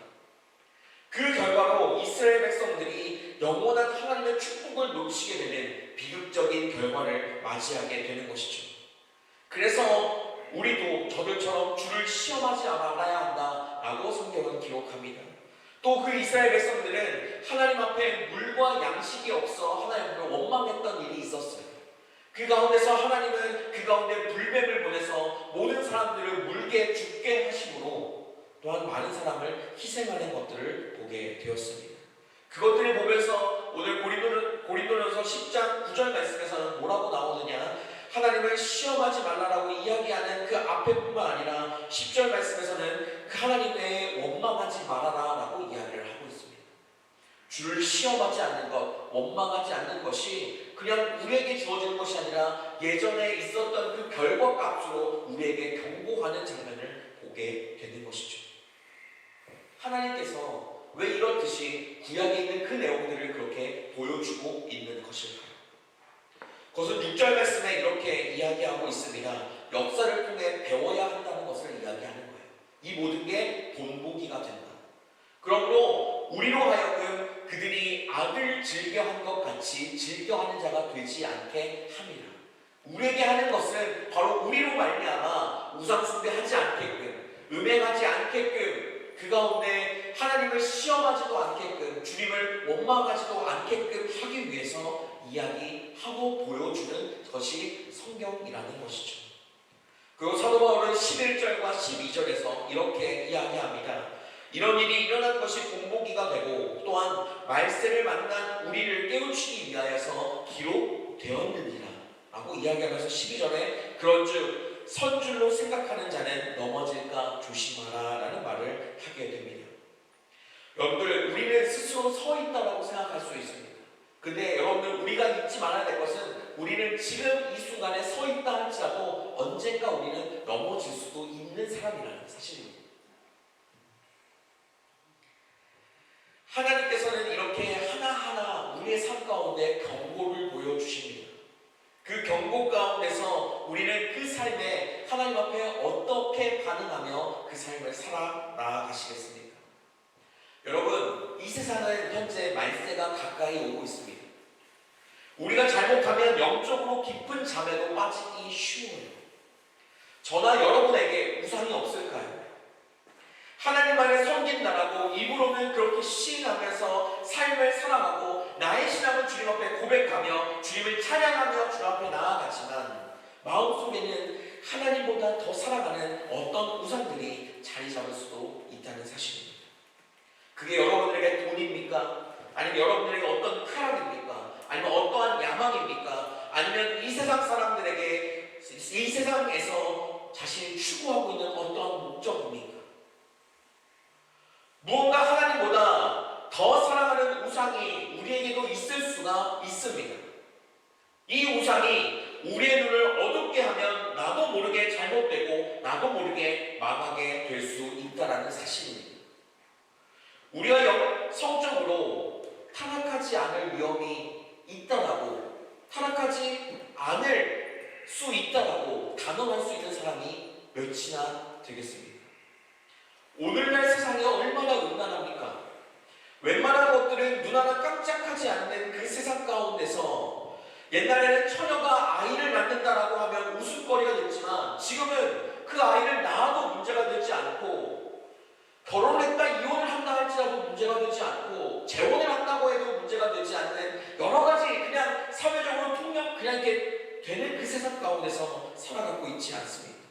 그 결과로 이스라엘 백성들이 영원한 하나님의 축복을 놓치게 되는 비극적인 결과를 맞이하게 되는 것이죠. 그래서 우리도 저들처럼 주를 시험하지 말아야 한다라고 성경은 기록합니다. 또 그 이스라엘 백성들은 하나님 앞에 물과 양식이 없어 하나님을 원망했던 일이 있었어요. 그 가운데서 하나님은 그 가운데 불뱀을 보내서 모든 사람들을 물게 죽게 하심으로 또한 많은 사람을 희생하는 것들을 보게 되었습니다. 그것들을 보면서 오늘 고린도전서 10장 9절 말씀에서는 뭐라고 나오느냐, 하나님을 시험하지 말라라고 이야기하는 그 앞에뿐만 아니라 10절 말씀에서는 그 하나님 외에 원망하지 말아라라고 이야기를 하고 있습니다. 주를 시험하지 않는 것, 원망하지 않는 것이 그냥 우리에게 주어지는 것이 아니라 예전에 있었던 그 결과값으로 우리에게 경고하는 장면을 보게 되는 것이죠. 하나님께서 왜 이렇듯이 구약에 있는 그 내용들을 그렇게 보여주고 있는 것일까요? 그것은 6절 말씀에 이렇게 이야기하고 있습니다. 역사를 통해 배워야 한다는 것을 이야기하는 거예요. 이 모든 게 본보기가 된다. 그러므로 우리로 하여금 그들이 악을 즐겨한 것 같이 즐겨하는 자가 되지 않게 함이라. 우리에게 하는 것은 바로 우리로 말미암아 우상숭배하지 않게끔, 음행하지 않게끔, 그 가운데 하나님을 시험하지도 않게끔, 주님을 원망하지도 않게끔 하기 위해서 이야기하고 보여주는 것이 성경이라는 것이죠. 그리고 사도 바울은 11절과 12절에서 이렇게 이야기합니다. 이런 일이 일어난 것이 본보기가 되고 또한 말세를 만난 우리를 깨우치기 위하여서 기록되었느니라 라고 이야기하면서 12절에 그런즉 선줄로 생각하는 자는 넘어질까 조심하라 라는 말을 하게 됩니다. 여러분들, 우리는 스스로 서 있다라고 생각할 수 있습니다. 근데 여러분들, 우리가 잊지 말아야 될 것은 우리는 지금 이 순간에 서 있다 할지라도 언젠가 우리는 넘어질 수도 있는 사람이라는 사실입니다. 하나님께서는 이렇게 하나하나 우리의 삶 가운데 경고를 보여주십니다. 그 경고 가운데서 우리는 그 삶에 하나님 앞에 어떻게 반응하며 그 삶을 살아 나아가시겠습니까? 여러분, 이 세상은 현재 말세가 가까이 오고 있습니다. 우리가 잘못하면 영적으로 깊은 잠에도 빠지기 쉬워요. 저나 여러분에게 우상이 없을까요? 하나님만을 섬긴다라고 입으로는 그렇게 시인하면서 삶을 살아가고 나의 신앙을 주님 앞에 고백하며 주님을 찬양하며 주님 앞에 나아가지만 마음속에는 하나님보다 더 살아가는 어떤 우상들이 자리 잡을 수도 있다는 사실입니다. 그게 여러분들에게 돈입니까? 아니면 여러분들에게 어떤 쾌락입니까? 아니면 어떠한 야망입니까? 아니면 이 세상 사람들에게 이 세상에서 자신이 추구하고 있는 어떠한 목적입니까? 무언가 하나님보다 더 사랑하는 우상이 우리에게도 있을 수가 있습니다. 이 우상이 우리의 눈을 어둡게 하면 나도 모르게 잘못되고 나도 모르게 망하게 될 수 있다는 사실입니다. 우리가 성적으로 타락하지 않을 위험이 있다라고, 타락하지 않을 수 있다라고 단언할 수 있는 사람이 몇이나 되겠습니까? 오늘날 세상이 얼마나 음란합니까? 웬만한 것들은 눈 하나 깜짝하지 않는 그 세상 가운데서 옛날에는 처녀가 아이를 낳는다라고 하면 웃음거리가 됐지만 지금은 그 아이를 낳아도 문제가 되지 않고, 결혼했다 이혼을 한다 할지라도 문제가 되지 않고, 재혼을 한다고 해도 문제가 되지 않는 여러 가지 그냥 사회적으로 통념 그냥 이렇게 되는 그 세상 가운데서 살아가고 있지 않습니까?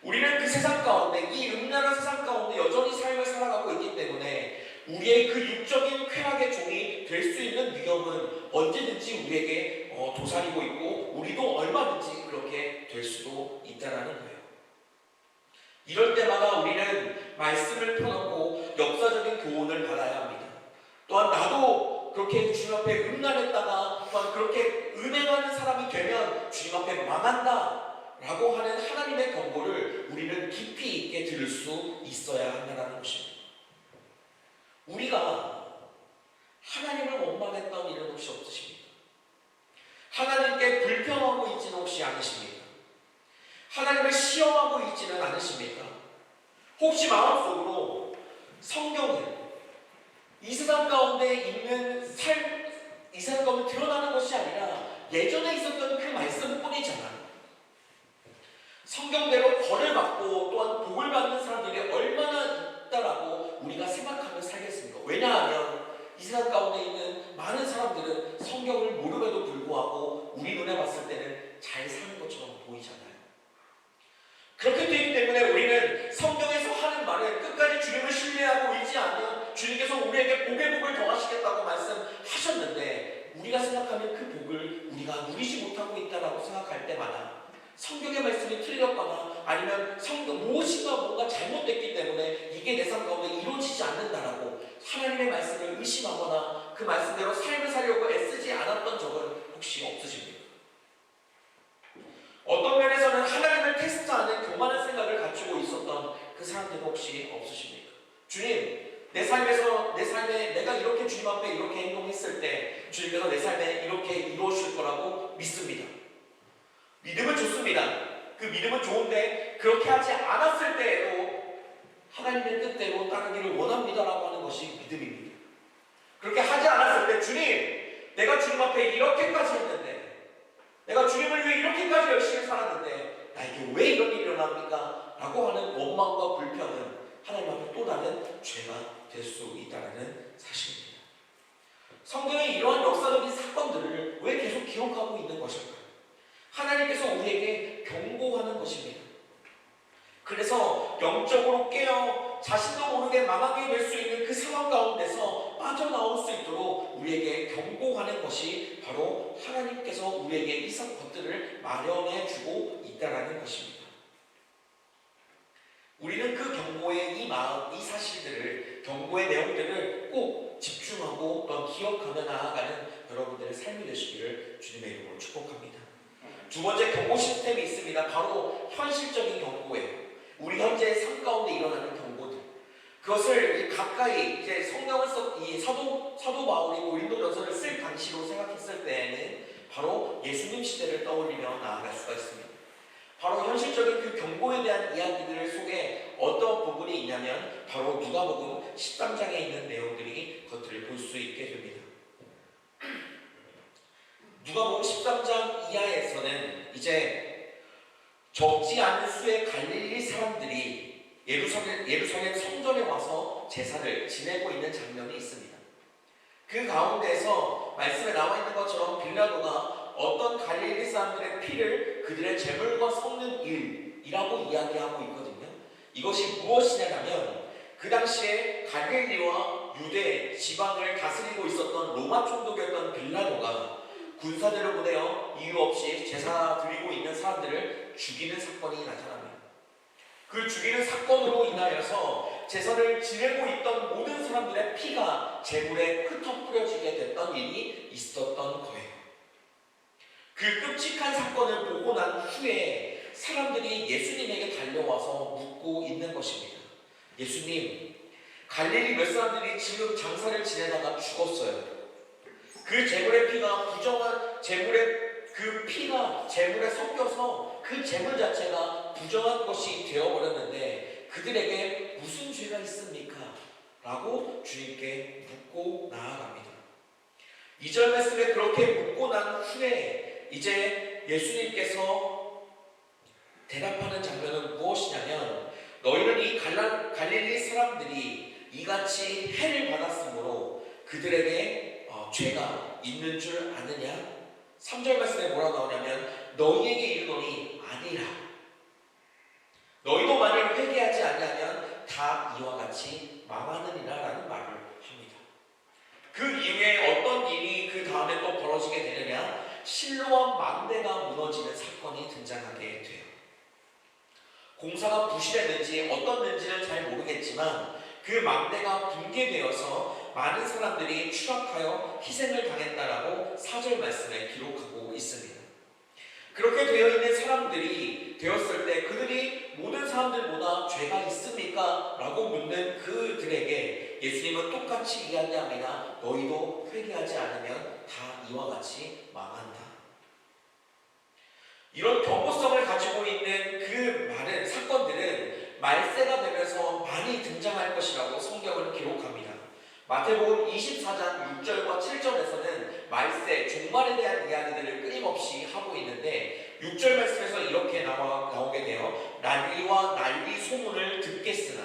우리는 그 세상 가운데, 이 음란한 세상 가운데 여전히 삶을 살아가고 있기 때문에 우리의 그 육적인 쾌락의 종이 될 수 있는 위험은 언제든지 우리에게 도사리고 있고 우리도 얼마든지 그렇게 될 수도 있다는 거예요. 이럴 때마다 우리는 말씀을 펴놓고 역사적인 교훈을 받아야 합니다. 또한 나도 그렇게 주님 앞에 음란했다가 또한 그렇게 음행하는 사람이 되면 주님 앞에 망한다 라고 하는 하나님의 경고를 우리는 깊이 있게 들을 수 있어야 한다는 것입니다. 우리가 하나님을 원망했던 일은 혹시 없으십니까? 하나님께 불평하고 있지는 혹시 않으십니까? 하나님을 시험하고 있지는 않으십니까? 혹시 마음속으로 성경은 이 세상 가운데 있는 삶, 이 세상 가운데 드러나는 것이 아니라 예전에 있었던 그 말씀뿐이잖아요. 성경대로 벌을 받고 또한 복을 받는 사람들이 얼마나 있다라고 우리가 생각하며 살겠습니까? 왜냐하면 이 세상 가운데 있는 많은 사람들은 성경을 모름에도 불구하고 우리 눈에 봤을 때는 잘 사는 것처럼 보이잖아요. 그렇게 되기 때문에 우리는 성경에서 하는 말은 끝까지 주님을 신뢰하고 의지하면 주님께서 우리에게 복의 복을 더하시겠다고 말씀하셨는데, 우리가 생각하면 그 복을 우리가 누리지 못하고 있다라고 생각할 때마다 성경의 말씀이 틀렸거나 아니면 무엇인가 뭔가 잘못됐기 때문에 이게 내 삶 가운데 이루어지지 않는다라고 하나님의 말씀을 의심하거나 그 말씀대로 삶을 살려고 애쓰지 않았던 적은 혹시 없으십니까? 어떤 면에서는 하나님을 테스트하는 교만한 생각을 가지고 있었던 그 사람들은 혹시 없으십니까? 주님, 내 삶에 내가 이렇게 주님 앞에 이렇게 행동했을 때 주님께서 내 삶에 이렇게 이루어질 거라고 믿습니다. 믿음은 좋습니다. 그 믿음은 좋은데 그렇게 하지 않았을 때에도 하나님의 뜻대로 따르기를 원합니다라고 하는 것이 믿음입니다. 그렇게 하지 않았을 때 주님, 내가 주님 앞에 이렇게까지 했는데, 내가 주님을 위해 이렇게까지 열심히 살았는데 나에게 왜 이런 일이 일어납니까? 라고 하는 원망과 불평은 하나님 앞에 또 다른 죄가 될 수 있다는 사실입니다. 성경에 이러한 역사적인 사건들을 왜 계속 기록하고 있는 것일까요? 하나님께서 우리에게 경고하는 것입니다. 그래서 영적으로 깨어 자신도 모르게 망하게 될 수 있는 그 상황 가운데서 빠져나올 수 있도록 우리에게 경고하는 것이 바로 하나님께서 우리에게 이 것들을 마련해 주고 있다는 것입니다. 우리는 그 경고의 이 마음, 이 사실들을, 경고의 내용들을 꼭 집중하고 또 기억하며 나아가는 여러분들의 삶이 되시기를 주님의 이름으로 축복합니다. 두 번째 경고 시스템이 있습니다. 바로 현실적인 경고예요. 우리 현재 삶 가운데 일어나는 경고들. 그것을 가까이 이제 성경을 이 사도 바울이 고린도전서를 쓸 당시로 생각했을 때에는 바로 예수님 시대를 떠올리며 나아갈 수가 있습니다. 바로 현실적인 그 경고에 대한 이야기들 속에 어떤 부분이 있냐면 바로 누가복음 13장에 있는 내용들이 겉을 볼 수 있게 됩니다. 누가복음 13장 이하에서는 이제 적지 않은 수의 갈릴리 사람들이 예루살렘 성전에 와서 제사를 지내고 있는 장면이 있습니다. 그 가운데서 말씀에 나와 있는 것처럼 빌라도가 어떤 갈릴리 사람들의 피를 그들의 제물과 섞는 일이라고 이야기하고 있거든요. 이것이 무엇이냐면 그 당시에 갈릴리와 유대 지방을 다스리고 있었던 로마 총독이었던 빌라도가 군사들을 보내어 이유 없이 제사 드리고 있는 사람들을 죽이는 사건이 나타납니다. 그 죽이는 사건으로 인하여서 제사를 지내고 있던 모든 사람들의 피가 제물에 흩어 뿌려지게 됐던 일이 있었던 거예요. 그 끔찍한 사건을 보고 난 후에 사람들이 예수님에게 달려와서 묻고 있는 것입니다. 예수님, 갈릴리 몇 사람들이 지금 장사를 지내다가 죽었어요. 그 제물의 피가 부정한 제물에 섞여서 그 제물 자체가 부정한 것이 되어버렸는데 그들에게 무슨 죄가 있습니까? 라고 주님께 묻고 나아갑니다. 2절 말씀에 그렇게 묻고 난 후에 이제 예수님께서 대답하는 장면은 무엇이냐면 너희는 이 갈릴리 사람들이 이같이 해를 받았으므로 그들에게 죄가 있는 줄 아느냐? 3절 말씀에 뭐라고 나오냐면 너희에게 이르노니 아니라 너희도 만일 회개하지 아니하면 다 이와 같이 망하느니라 라는 말을 합니다. 그 이후에 어떤 일이 그 다음에 또 벌어지게 되느냐? 실로암 망대가 무너지는 사건이 등장하게 돼요. 공사가 부실했는지 어떻는지는 잘 모르겠지만 그 망대가 붕괴되어서 많은 사람들이 추락하여 희생을 당했다라고 4절 말씀에 기록하고 있습니다. 그렇게 되어 있는 사람들이 되었을 때 그들이 모든 사람들보다 죄가 있습니까? 라고 묻는 그들에게 예수님은 똑같이 이야기합니다. 너희도 회개하지 않으면 다 이와 같이 망한다. 이런 경고성을 가지고 있는 그 많은 사건들은 말세가 되면서 많이 등장할 것이라고 성경은 기록합니다. 마태복음 24장 6절과 7절에서는 말세, 종말에 대한 이야기들을 끊임없이 하고 있는데 6절 말씀에서 이렇게 나오게 돼요. 난리와 난리 소문을 듣겠으나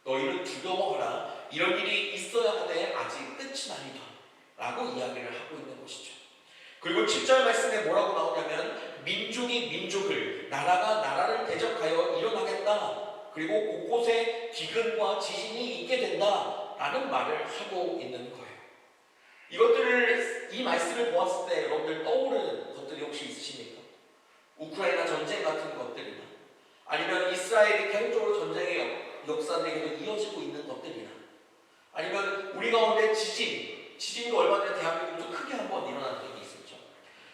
너희는 두려워하라. 이런 일이 있어야 하되 아직 끝이 아니다 라고 이야기를 하고 있는 것이죠. 그리고 7절 말씀에 뭐라고 나오냐면 민족이 민족을, 나라가 나라를 대적하여 일어나겠다. 그리고 곳곳에 기근과 지진이 있게 된다 라는 말을 하고 있는 거예요. 이 말씀을 보았을 때 여러분들 떠오르는 것들이 혹시 있으십니까? 우크라이나 전쟁 같은 것들이나 아니면 이스라엘이 계속적으로 전쟁의 역사들이 계속 이어지고 있는 것들이나 아니면 우리 가운데 지진도 얼마 전에 대한민국도 크게 한번 일어난 적이 있었죠.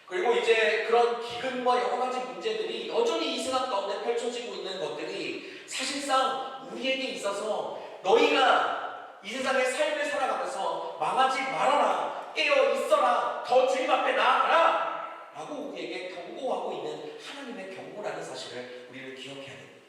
그리고 이제 그런 기근과 여러 가지 문제들이 여전히 이 세상 가운데 펼쳐지고 있는 것들이 사실상 우리에게 있어서 너희가 이 세상의 삶을 살아가면서 망하지 말아라, 깨어 있어라, 더 주님 앞에 나아가라 라고 우리에게 경고하고 있는 하나님의 경고라는 사실을 우리는 기억해야 됩니다.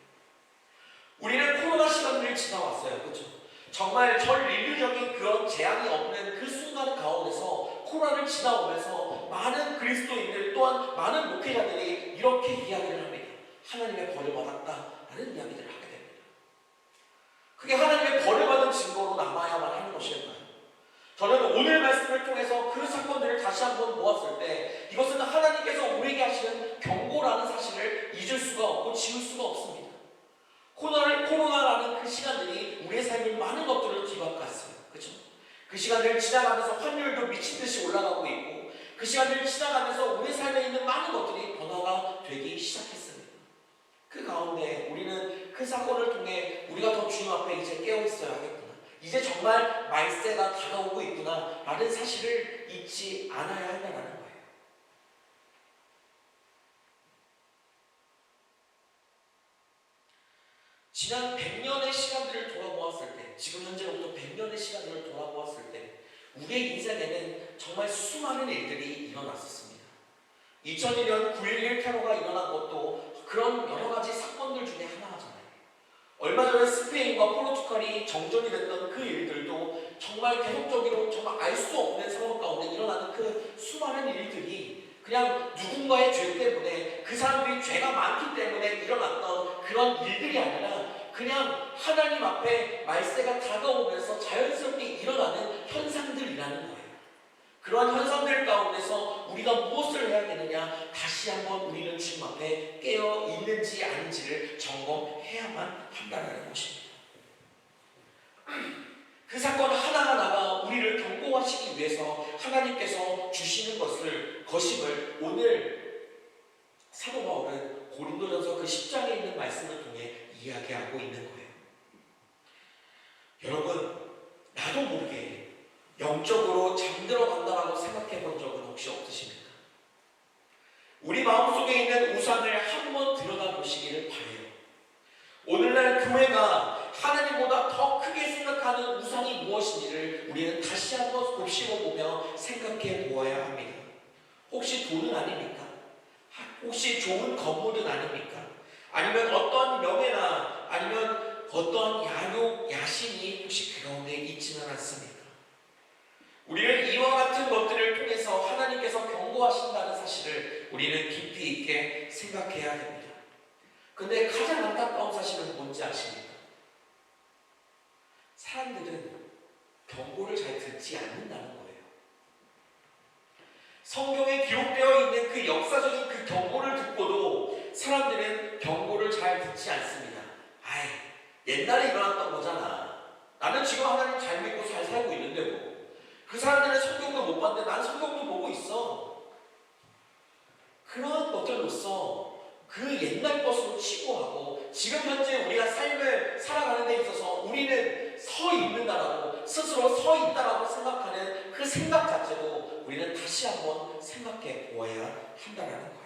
우리는 코로나 시간을 지나왔어요. 그렇죠? 정말 전 인류적인 그런 재앙이 없는 그 순간 가운데서 코로나를 지나오면서 많은 그리스도인들 또한 많은 목회자들이 이렇게 이야기를 합니다. 하나님의 벌을 받았다라는 이야기들을 하게 됩니다. 그게 하나님의 벌을 받은 증거로 남아야만 하는 것일까요? 저는 오늘 말씀을 통해서 그 사건들을 다시 한번 보았을 때 이것은 하나님께서 우리에게 하시는 경고라는 사실을 잊을 수가 없고 지울 수가 없습니다. 코로나라는 그 시간들이 우리의 삶에 많은 것들을 뒤바꿨어요. 그렇죠? 그 시간들을 지나가면서 환율도 미친 듯이 올라가고 있고 그 시간들을 지나가면서 우리 삶에 있는 많은 것들이 변화가 되기 시작했습니다. 그 가운데 우리는 그 사건을 통해 우리가 더 주님 앞에 이제 깨어 있어야 하겠구나. 이제 정말 말세가 다가오고 있구나 라는 사실을 잊지 않아야 한다는 거예요. 지난 100년의 시간들을 돌아보았을 때, 지금 현재로부터 100년의 시간들을 돌아보았을 때 우리의 인생에는 정말 수많은 일들이 일어났었습니다. 2001년 9.11 테러가 일어난 것도 그런 여러 가지 사건들 중에 하나잖아요. 얼마 전에 스페인과 포르투갈이 정전이 됐던 그 일들도 정말 계속적으로 정말 알 수 없는 상황 가운데 일어나는 그 수많은 일들이 그냥 누군가의 죄 때문에, 그 사람들이 죄가 많기 때문에 일어났던 그런 일들이 아니라 그냥 하나님 앞에 말세가 다가오면서 자연스럽게 일어나는 현상들이라는 거예요. 그러한 현상들 가운데서 우리가 무엇을 해야 되느냐, 다시 한번 우리는 주님 앞에 깨어 있는지 아닌지를 점검해야만 한다는 것입니다. 그 사건 하나하나가 우리를 경고하시기 위해서 하나님께서 주시는 것임을 오늘 사도 바울은 고린도전서 그 10장에 있는 말씀을 통해 이야기하고 있는 거예요. 여러분, 나도 모르게 영적으로 잠들어 간다라고 생각해 본 적은 혹시 없으십니까? 우리 마음속에 있는 우상을 한번 들여다보시기를 바라요. 오늘날 교회가 하나님보다 더 크게 생각하는 우상이 무엇인지를 우리는 다시 한번 곱씹어보며 생각해 보아야 합니다. 혹시 돈은 아닙니까? 혹시 좋은 건물은 아닙니까? 아니면 어떠한 명예나 아니면 어떠한 야욕, 야신이 혹시 그 가운데 있지는 않습니까? 우리를 이와 같은 것들을 통해서 하나님께서 경고하신다는 사실을 우리는 깊이 있게 생각해야 됩니다. 근데 가장 안타까운 사실은 뭔지 아십니까? 사람들은 경고를 잘 듣지 않는다는 거예요. 성경에 기록되어 있는 그 역사적인 그 경고를 듣고도 사람들은 경고를 잘 듣지 않습니다. 아이, 옛날에 일어났던 거잖아. 나는 지금 하나님 잘 믿고 잘 살고 있는데 뭐. 그 사람들은 성경도 못 봤는데 난 성경도 보고 있어. 그런 것들로서 그 옛날 것으로 치부하고 지금 현재 우리가 삶을 살아가는 데 있어서 우리는 서 있는다라고, 스스로 서 있다라고 생각하는 그 생각 자체도 우리는 다시 한번 생각해 보아야 한다는 거예요.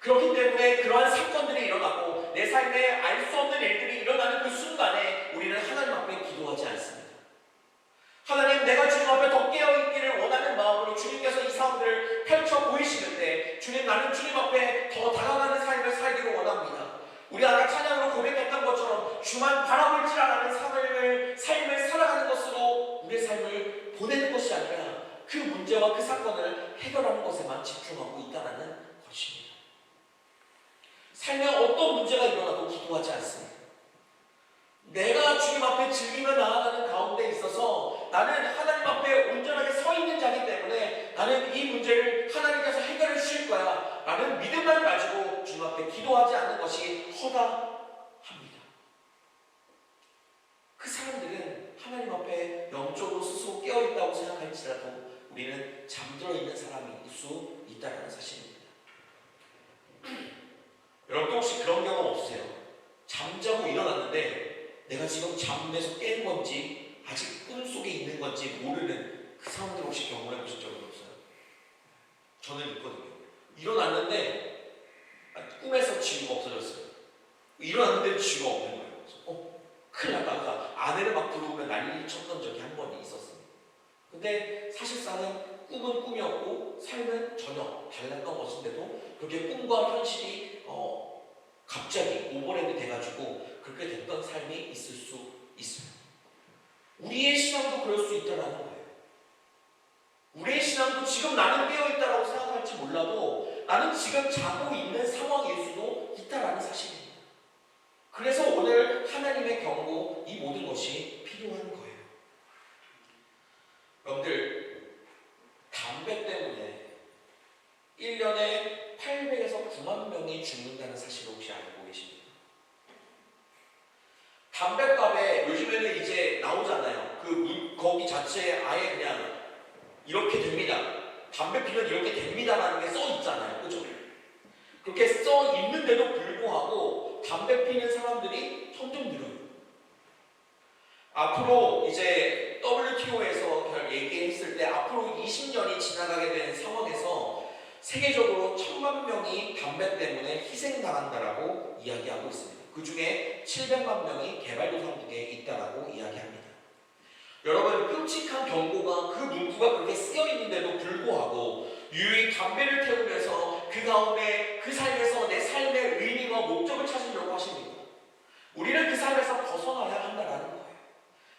그렇기 때문에 그러한 사건들이 일어나고 내 삶에 알 수 없는 일들이 일어나는 그 순간에 우리는 하나님 앞에 기도하지 않습니다. 하나님, 내가 주님 앞에 더 깨어있기를 원하는 마음으로 주님께서 이 상황들을 펼쳐 보이시는데, 주님, 나는 주님 앞에 더 다가가는 삶을 살기를 원합니다. 우리 아까 찬양으로 고백했던 것처럼 주만 바라볼 줄 아는 삶을 살아가는 것으로 우리의 삶을 보내는 것이 아니라 그 문제와 그 사건을 해결하는 것에만 집중하고 있다는 것입니다. 삶에 어떤 문제가 일어나도 기도하지 않습니다. 내가 주님 앞에 즐기며 나아가는 가운데 있어서 나는 하나님 앞에 온전하게 서 있는 자이기 때문에 나는 이 문제를 하나님께서 해결해 주실 거야 라는 믿음만 가지고 주님 앞에 기도하지 않는 것이 허다합니다. 그 사람들은 하나님 앞에 영적으로 스스로 깨어있다고 생각할지라도 우리는 잠들어 있는 사람일 수 있다는 사실입니다. 여러분, 혹시 그런 경험 없으세요? 잠자고 일어났는데 내가 지금 잠에서 깬 건지 아직 꿈속에 있는 건지 모르는 그 사람들 혹시 경험해 보신 적은 없어요? 저는 있거든요. 일어났는데 꿈에서 지우가 없어졌어요. 일어났는데 지우가 없는 거예요. 그래서 큰일 났다. 아내를 막 부르면 난리 쳤던 적이 한 번 있었습니다. 근데 사실상은 꿈은 꿈이었고 삶은 전혀 달랐던 것인데도 그렇게 꿈과 현실이 갑자기 오버랩이 돼가지고 그렇게 됐던 삶이 있을 수 있어요. 우리의 신앙도 그럴 수 있다는 거예요. 우리의 신앙도 지금 나는 깨어있다고 생각할지 몰라도 나는 지금 자고 있는 상황일 수도 있다는 사실입니다. 그래서 오늘 하나님의 경고, 이 모든 것이 필요한 거예요. 여러분들, 담배 때문에 1년에 800에서 9만 명이 죽는다는 사실을 혹시 알고 계십니까? 담배값에 요즘에는 이제 나오잖아요. 거기 자체에 아예 그냥 이렇게 됩니다. 담배 피면 이렇게 됩니다라는 게 써 있잖아요. 그죠? 그렇게 써 있는데도 불구하고 담배 피는 사람들이 점점 늘어요. 앞으로 이제 WTO에서 얘기했을 때 앞으로 20년이 지나가게 되는 상황에서 세계적으로 1,000만 명이 담배 때문에 희생당한다라고 이야기하고 있습니다. 그 중에 700만 명이 개발도상국에 있다라고 이야기합니다. 여러분, 끔찍한 경고가 그 문구가 그렇게 쓰여 있는데도 불구하고 유유히 담배를 태우면서 그 가운데 그 삶에서 내 삶의 의미와 목적을 찾으려고 하십니다. 우리는 그 삶에서 벗어나야 한다라는 거예요.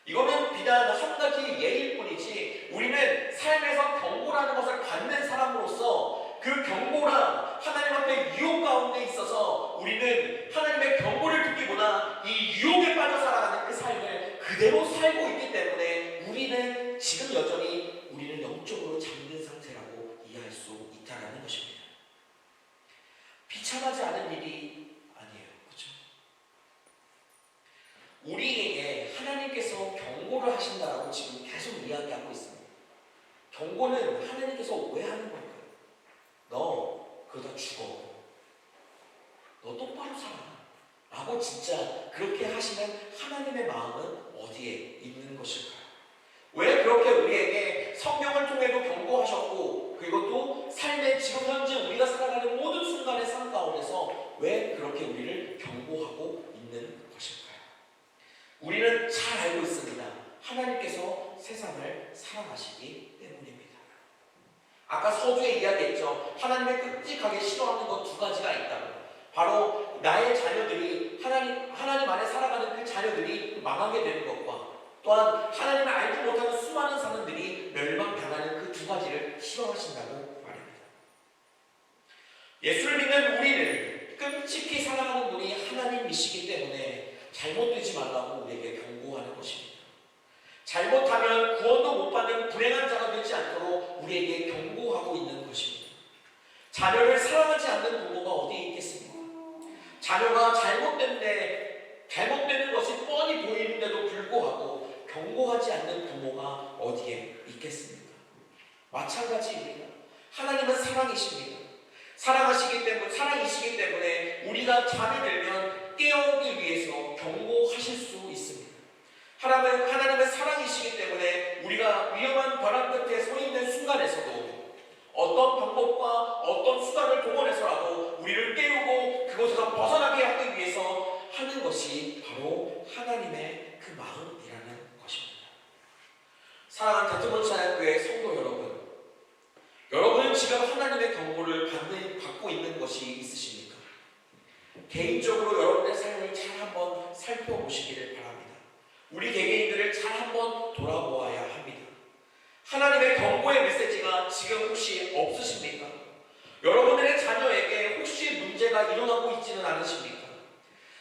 이거는 비단 한 가지 예일 뿐이지 우리는 삶에서 경고라는 것을 받는 사람으로서 그 경고랑 하나님 앞에 유혹 가운데 있어서 우리는 하나님의 경고를 듣기보다 이 유혹에 빠져 살아가는 그 삶을 그대로 살고 있기 때문에 우리는 지금 여전히 우리는 영적으로 잠든 상태라고 이해할 수 있다는 것입니다. 비참하지 않은 일이 아니에요. 그렇죠? 우리에게 하나님께서 경고를 하신다라고 지금 계속 이야기하고 있습니다. 경고는 하나님께서 왜 하는 걸까요? 너 그러다 죽어. 너 똑바로 살아. 라고 진짜 그렇게 하시는 하나님의 마음은 어디에 있는 것일까요? 왜 그렇게 우리에게 성경을 통해도 경고하셨고 그리고 또 삶의 지금 현재 우리가 살아가는 모든 순간의 삶 가운데서 왜 그렇게 우리를 경고하고 있는 것일까요? 우리는 잘 알고 있습니다. 하나님께서 세상을 사랑하시기 때문입니다. 아까 서두에 이야기했죠. 하나님의 끔찍하게 싫어하는 것 두 가지가 있다고. 바로 나의 자녀들이 하나님 안에 살아가는 그 자녀들이 망하게 되는 것과 또한 하나님을 알지 못하는 수많은 사람들이 멸망당하는 그 두 가지를 싫어하신다고 말입니다. 예수를 믿는 우리는 끔찍히 사랑하는 분이 하나님이시기 때문에 잘못되지 말라고 우리에게 경고하는 것입니다. 잘못하면 구원도 못 받는 불행한 자가 되지 않도록 우리에게 경고하고 있는 것입니다. 자녀를 사랑하지 않는 부모가 어디에 있겠습니까? 자녀가 잘못되는 것이 뻔히 보이는데도 불구하고 경고하지 않는 부모가 어디에 있겠습니까? 마찬가지입니다. 하나님은 사랑이십니다. 사랑이시기 때문에 우리가 잠이 들면 깨어오기 위해서 경고하실 수 있습니다. 하나님은 사랑이시기 때문에 우리가 위험한 벼랑 끝에 서 있는 순간에서도 어떤 방법과 어떤 수단을 동원해서라도 우리를 깨우고 그곳에서 벗어나게 하기 위해서 하는 것이 바로 하나님의 그 마음이라는 것입니다. 사랑하는 대통령찬양교회 성도 여러분은 지금 하나님의 경고를 받고 있는 것이 있으십니까? 개인적으로 여러분의 삶을 잘 한번 살펴보시기를 바랍니다. 우리 개개인들을 잘 한번 돌아보아야 합니다. 하나님의 경고의 메시지가 지금 혹시 없으십니까? 여러분들의 자녀에게 혹시 문제가 일어나고 있지는 않으십니까?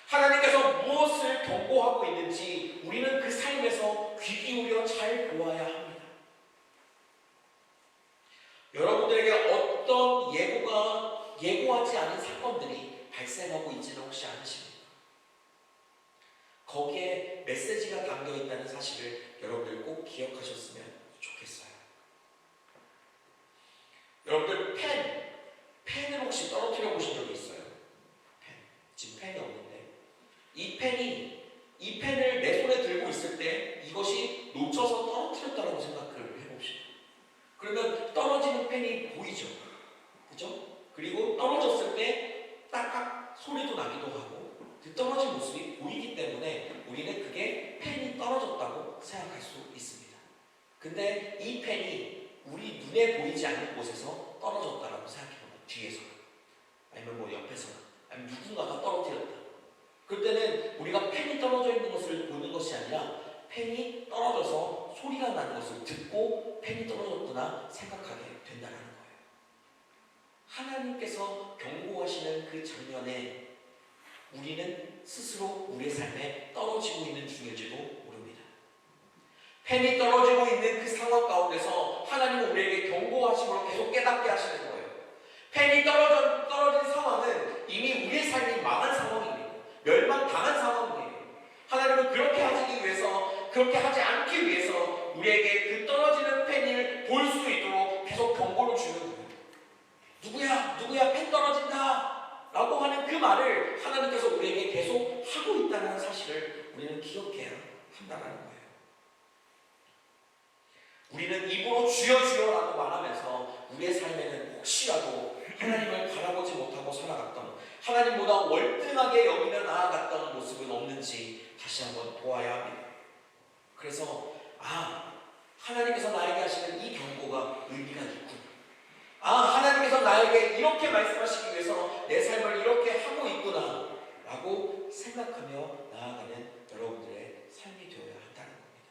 하나님께서 무엇을 경고하고 있는지 우리는 그 삶에서 귀 기울여 잘 보아야 합니다. 여러분들에게 어떤 예고하지 않은 사건들이 발생하고 있지는 혹시 않으십니까? 거기에 메시지가 담겨 있다는 사실을 여러분들 꼭 기억하셨으면 좋겠어요. 여러분들 펜을 혹시 떨어뜨려 보신 적이 있어요? 지금 펜이 없는데 이 펜을 내 손에 들고 있을 때 이것이 놓쳐서 떨어뜨렸다고 생각을 해봅시다. 그러면 떨어지는 펜이 보이죠? 그죠? 그리고 떨어졌을 때 딱딱 소리도 나기도 하고 그 떨어진 모습이 보이기 때문에 우리는 그게 펜이 떨어졌다고 생각할 수 있습니다. 근데 이 펜이 우리 눈에 보이지 않는 곳에서 떨어졌다라고 생각해봅니다. 뒤에서 아니면 뭐 옆에서 아니면 누군가가 떨어뜨렸다. 그럴 때는 우리가 펜이 떨어져 있는 것을 보는 것이 아니라 펜이 떨어져서 소리가 나는 것을 듣고 펜이 떨어졌구나 생각하게 된다는 거예요. 하나님께서 경고하시는 그 장면에 우리는 스스로 우리의 삶에 떨어지고 있는 중일지도 모릅니다. 펜이 떨어지고 있는 그 상황 가운데서 하나님은 우리에게 경고하심으로 계속 깨닫게 하시는 거예요. 펜이 떨어진 상황은 이미 우리의 삶이 망한 상황입니다. 멸망당한 상황이에요. 하나님은 그렇게 하지 않기 위해서 우리에게 그 떨어지는 펜을 볼 수 있도록 계속 경고를 주는 거예요. 누구야 펜 떨어진다 라고 하는 그 말을 하나님께서 우리에게 계속 하고 있다는 사실을 우리는 기억해야 한다는 거예요. 우리는 입으로 주여 주여라고 말하면서 우리의 삶에는 혹시라도 하나님을 바라보지 못하고 살아갔던, 하나님보다 월등하게 여기며 나아갔던 모습은 없는지 다시 한번 보아야 합니다. 그래서 하나님께서 나에게 하시는 이 경고가 의미가 있구나. 하나님께서 나에게 이렇게 말씀하시기 위해서 내 삶을 이렇게 하고 있구나 라고 생각하며 나아가는 여러분들의 삶이 되어야 한다는 겁니다.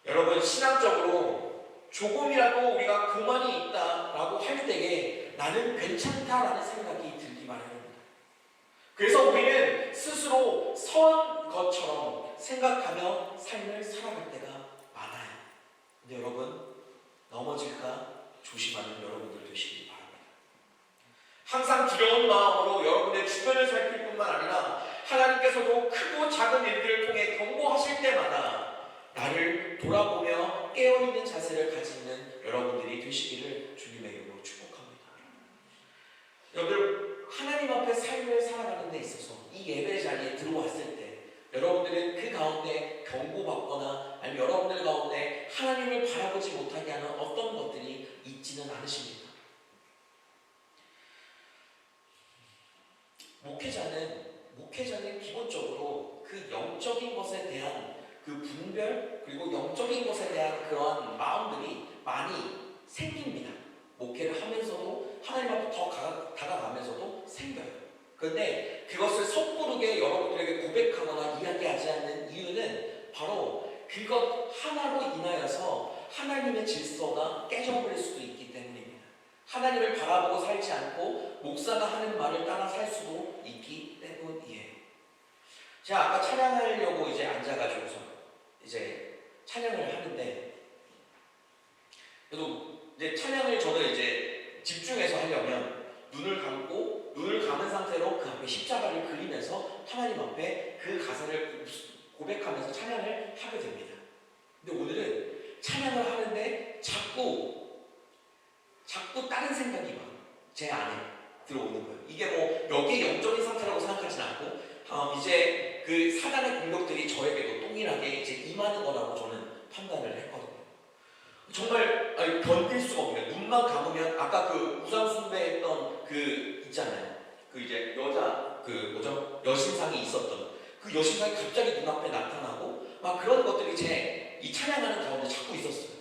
여러분, 신앙적으로 조금이라도 우리가 교만이 있다라고 할 때에 나는 괜찮다라는 생각이 들기 마련입니다. 그래서 우리는 스스로 선 것처럼 생각하며 삶을 살아갈 때가 많아요. 근데 여러분, 넘어질까 조심하는 여러분들 되시기 바랍니다. 항상 두려운 마음으로 여러분의 주변을 살필 뿐만 아니라 하나님께서도 크고 작은 일들을 통해 경고하실 때마다 나를 돌아보며 깨어있는 자세를 가지는 여러분들이 되시기를 주님의 이름으로 축복합니다. 여러분들, 하나님 앞에 삶을 살아가는 데 있어서 이 예배 자리에 들어왔을 때 여러분들은 그 가운데 경고받거나 아니면 여러분들 가운데 하나님을 바라보지 못하게 하는 어떤 것들이 있지는 않으십니다. 목회자는 기본적으로 그 영적인 것에 대한 그 분별, 그리고 영적인 것에 대한 그러한 마음들이 많이 생깁니다. 목회를 하면서도 하나님 앞에 더 다가가면서도 생겨요. 그런데 그것을 섣부르게 여러분들에게 고백하거나 이야기하지 않는 이유는 바로 그것 하나로 인하여서 하나님의 질서가 깨져버릴 수도 있기 때문입니다. 하나님을 바라보고 살지 않고 목사가 하는 말을 따라 살 수도 있기 때문이에요. 제가 아까 찬양하려고 이제 앉아가지고서 이제 찬양을 하는데, 그래도 이제 찬양을 저는 이제 집중해서 하려면 눈을 감은 상태로 그 앞에 십자가를 그리면서 하나님 앞에 그 가사를 고백하면서 찬양을 하게 됩니다. 근데 오늘은 찬양을 하는데 자꾸 다른 생각이 막 제 안에 들어오는 거예요. 이게 뭐 여기에 영적인 상태라고 생각하진 않고 이제 그 사단의 공격들이 저에게도 동일하게 이제 임하는 거라고 저는 판단을 했거든요. 정말 견딜 수가 없네요. 눈만 감으면 아까 그 우상숭배했던 그 있잖아요. 그 이제 여자 여신상이 있었던 그 여신상이 갑자기 눈앞에 나타나고 막 그런 것들이 제 이 찬양하는 가운데 자꾸 있었어요.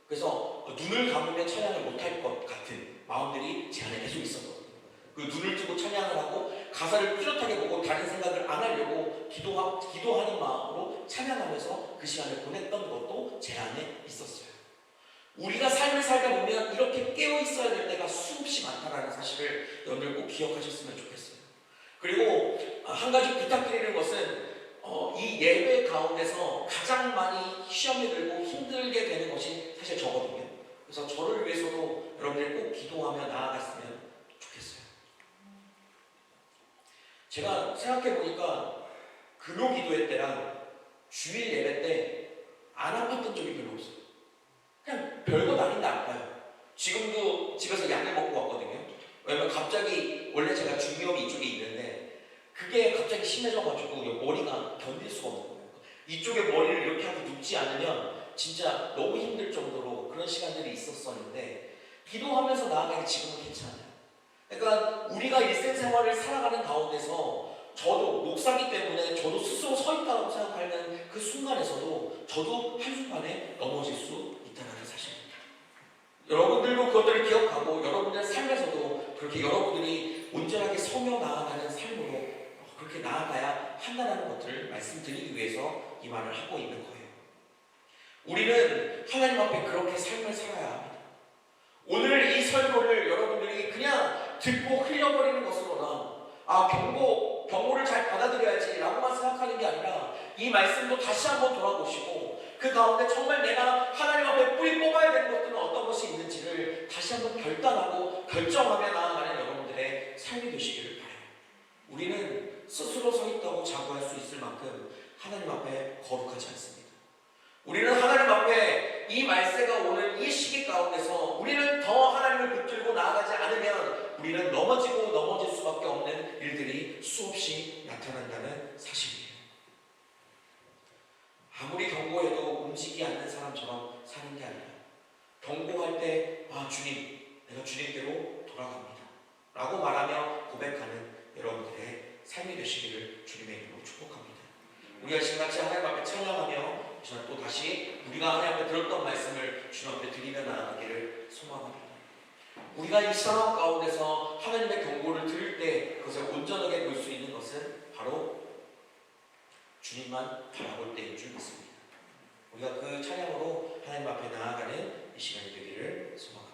그래서 눈을 감으면 찬양을 못할 것 같은 마음들이 제 안에 계속 있었거든요. 그 눈을 뜨고 찬양을 하고 가사를 뚜렷하게 보고 다른 생각을 안 하려고 기도하는 마음으로 찬양하면서 그 시간을 보냈던 것도 제 안에 있었어요. 우리가 삶을 살다 보면 이렇게 깨어 있어야 될 때가 수없이 많다는 사실을 여러분들 꼭 기억하셨으면 좋겠어요. 그리고 한 가지 부탁드리는 것은 이 예배 가운데서 가장 많이 시험에 들고 힘들게 되는 것이 사실 저거든요. 그래서 저를 위해서도 여러분들 꼭 기도하며 나아갔으면 좋겠어요. 제가 생각해보니까 금요 기도회 때랑 주일 예배 때 안 아팠던 적이 별로 없어요. 그냥 별것 아닌데 아파요. 지금도 집에서 약을 먹고 왔거든요. 왜냐면 갑자기 원래 제가 중이염이 이쪽에 있는데 그게 갑자기 심해져가지고 머리가 견딜 수가 없는 거예요. 이쪽에 머리를 이렇게 하고 눕지 않으면 진짜 너무 힘들 정도로 그런 시간들이 있었었는데 기도하면서 나아가니 지금은 괜찮아요. 그러니까 우리가 일생생활을 살아가는 가운데서 저도 목사기 때문에 저도 스스로 서 있다고 생각하는 그 순간에서도 저도 한순간에 넘어질 수 있다는 사실입니다. 여러분들도 그것들을 기억하고 여러분들의 삶에서도 그렇게 여러분들이 온전하게 서며 나아가는 삶으로 그렇게 나아가야 한다는 것들을 말씀드리기 위해서 이 말을 하고 있는 거예요. 우리는 하나님 앞에 그렇게 삶을 살아야 합니다. 오늘 이 설교를 여러분들이 그냥 듣고 흘려버리는 것으로는 경고를 잘 받아들여야지 라고만 생각하는 게 아니라 이 말씀도 다시 한번 돌아보시고 그 가운데 정말 내가 하나님 앞에 뿌리 뽑아야 되는 것들은 어떤 것이 있는지를 다시 한번 결단하고 결정하며 나아가는 여러분들의 삶이 되시기를 바라요. 우리는 스스로 서 있다고 자부할 수 있을 만큼 하나님 앞에 거룩하지 않습니다. 우리는 하나님 앞에 이 말세가 오는 이 시기 가운데서 우리는 더 하나님을 붙들고 나아가지 않으면 우리는 넘어질 수밖에 없는 일들이 수없이 나타난다는 사실이에요. 아무리 경고해도 움직이지 않는 사람처럼 사는 게 아니라 경고할 때 주님, 내가 주님께로 돌아갑니다 라고 말하며 고백하는 여러분들의 삶이 되시기를 주님의 이름으로 축복합니다. 우리가 지금같이 하나님 앞에 찬양하며 또 다시 우리가 하나님 앞에 들었던 말씀을 주님 앞에 드리며 나아가기를 소망합니다. 우리가 이 상황 가운데서 하나님의 경고를 들을 때 그것을 온전하게 볼 수 있는 것은 바로 주님만 바라볼 때인 줄 믿습니다. 우리가 그 찬양으로 하나님 앞에 나아가는 이 시간이 되기를 소망합니다.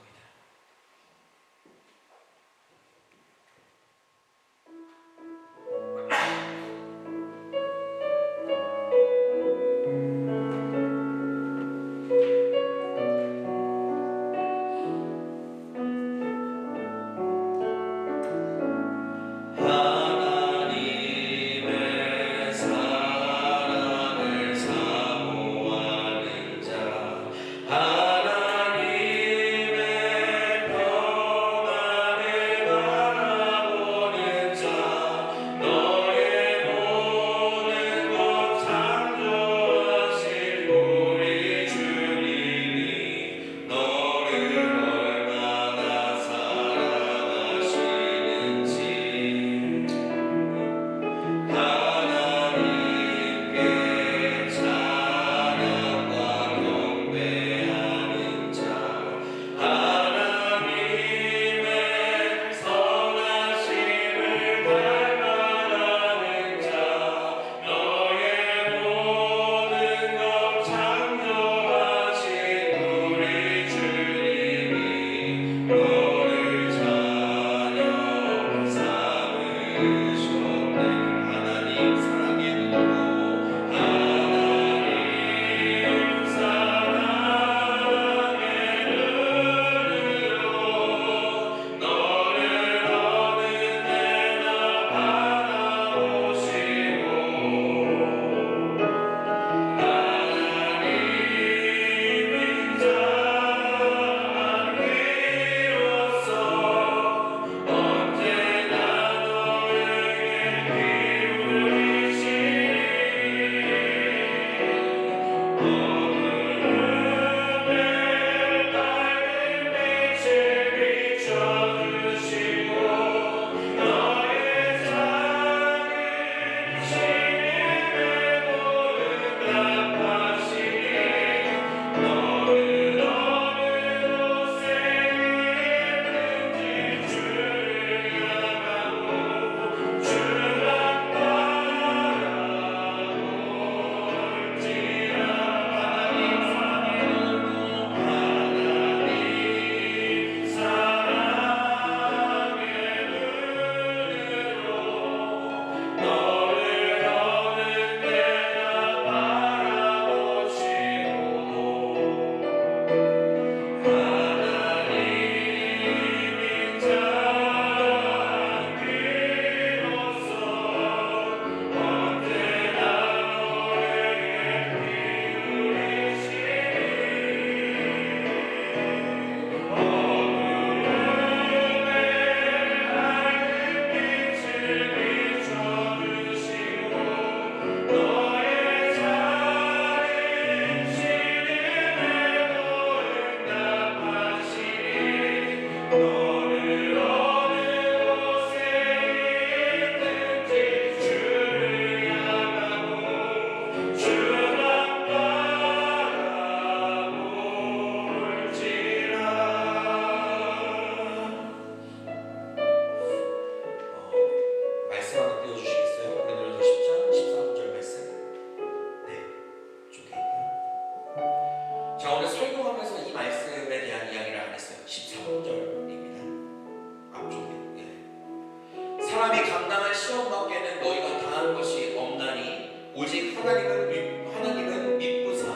사람이 감당할 시험 밖에는 너희가 당한 것이 없나니 오직 하나님은 믿부사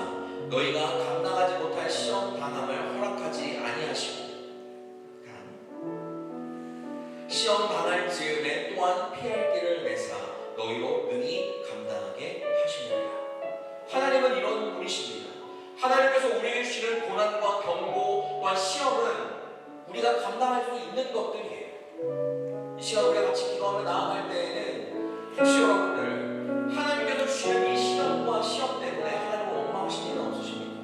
너희가 감당하지 못할 시험 당함을 허락하지 아니하시고 시험 당할 즈음에 또한 피할 길을 내사 너희로 능히 감당하게 하시느니라. 하나님은 이런 분이십니다. 하나님께서 우리에게 주시는 고난과 경고 또한 시험은 우리가 감당할 수 있는 것들이에요. 이 시간 우리가 같이 기도하며 나아갈 때에는 혹시 여러분들 하나님께서 주시는 이 시험과 시험 때문에 하나님을 원망하시는 일은 없으십니까?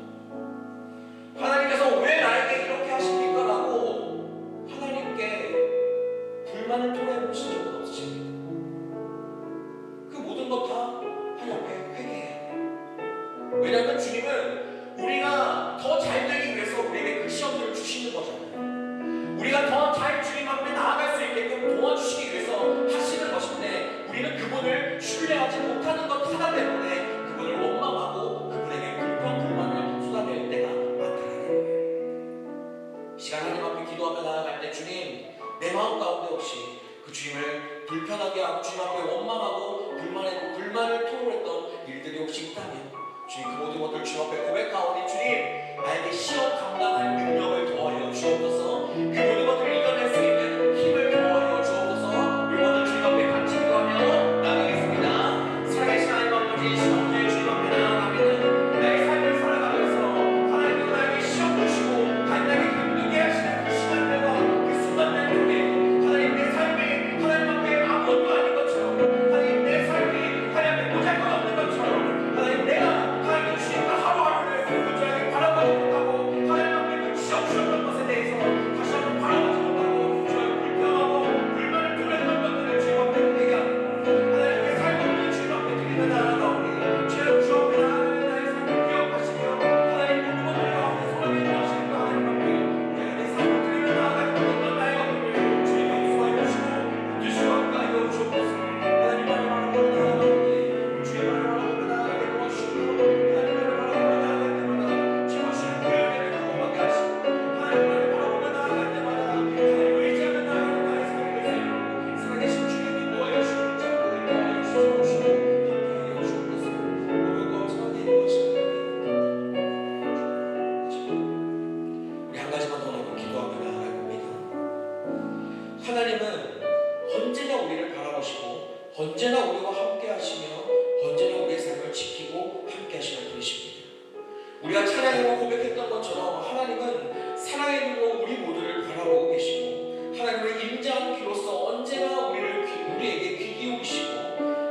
우리가 찬양으로 고백했던 것처럼 하나님은 사랑의 눈으로 우리 모두를 바라보고 계시고 하나님은 임재한 귀로서 언제나 우리에게 귀 기울이시고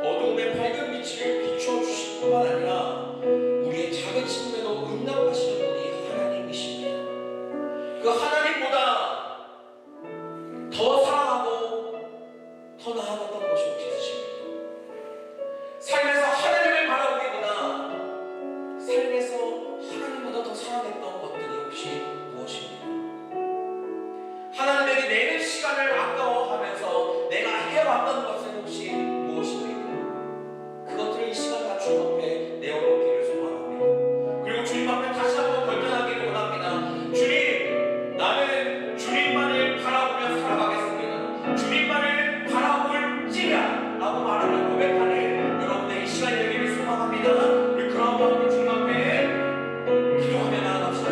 어두움의 밝은 빛을 비추어 주실 뿐만 아니라 우리의 작은 심에도 응답하시는 분이 하나님이십니다. 그 하나님보다 더 사랑하고 더 나아갔던 것이 혹시 있으십니까? 삶에서 하나님을 바라보기보다 삶에서 하나님보다 더 사랑했던 것들이 혹시 무엇입니까? 하나님에게 내는 시간을 아까워하면서 내가 해왔던 것은 혹시 무엇입니까? 그것들을 이 시간 다 주님 앞에 내어놓기를 소망합니다. 그리고 주님 앞에 다시 한번 결단하기를 원합니다. 주님, 나는 주님만을 바라보며 살아가겠습니다. 주님만을 바라볼지라 라고 말하는 고백하는 여러분의 이 시간이 되기를 소망합니다. 우리 그런 마음으로 주님 앞에 기도하며 나아갑시다.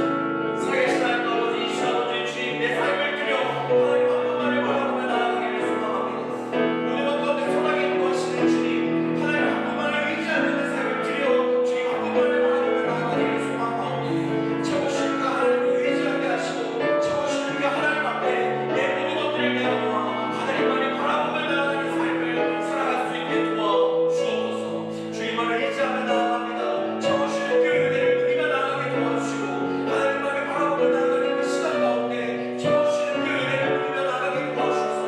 살아계신 하나님 아버지, 이 시간 먼저 주님 내 삶을 드려 하나님 한 분만을 바라보며 나아가기를 소망합니다. 모든 것 가운데 선하게 인도하시는 주님, 하나님 한 분만을 의지하며 내 삶을 드려 주님 한 분만을 바라보며 나아가기를 소망하옵니다. 채우시니까 하나님을 의지하게 하시고 채우시니까 하나님 앞에 내 모든 것들을 내어놓아 하나님만을 바라보며 나아가는 삶을 살아갈 수 있게 도와주옵소서. 주님만을 의지하며 나아갑니다. 채우시는 그 은혜를 누리며 나아가게 도와주시고 하나님만을 바라보며 나아가는 그 시간 가운데 채워주시는 그 은혜를 누리며 나아가게 도와주셔서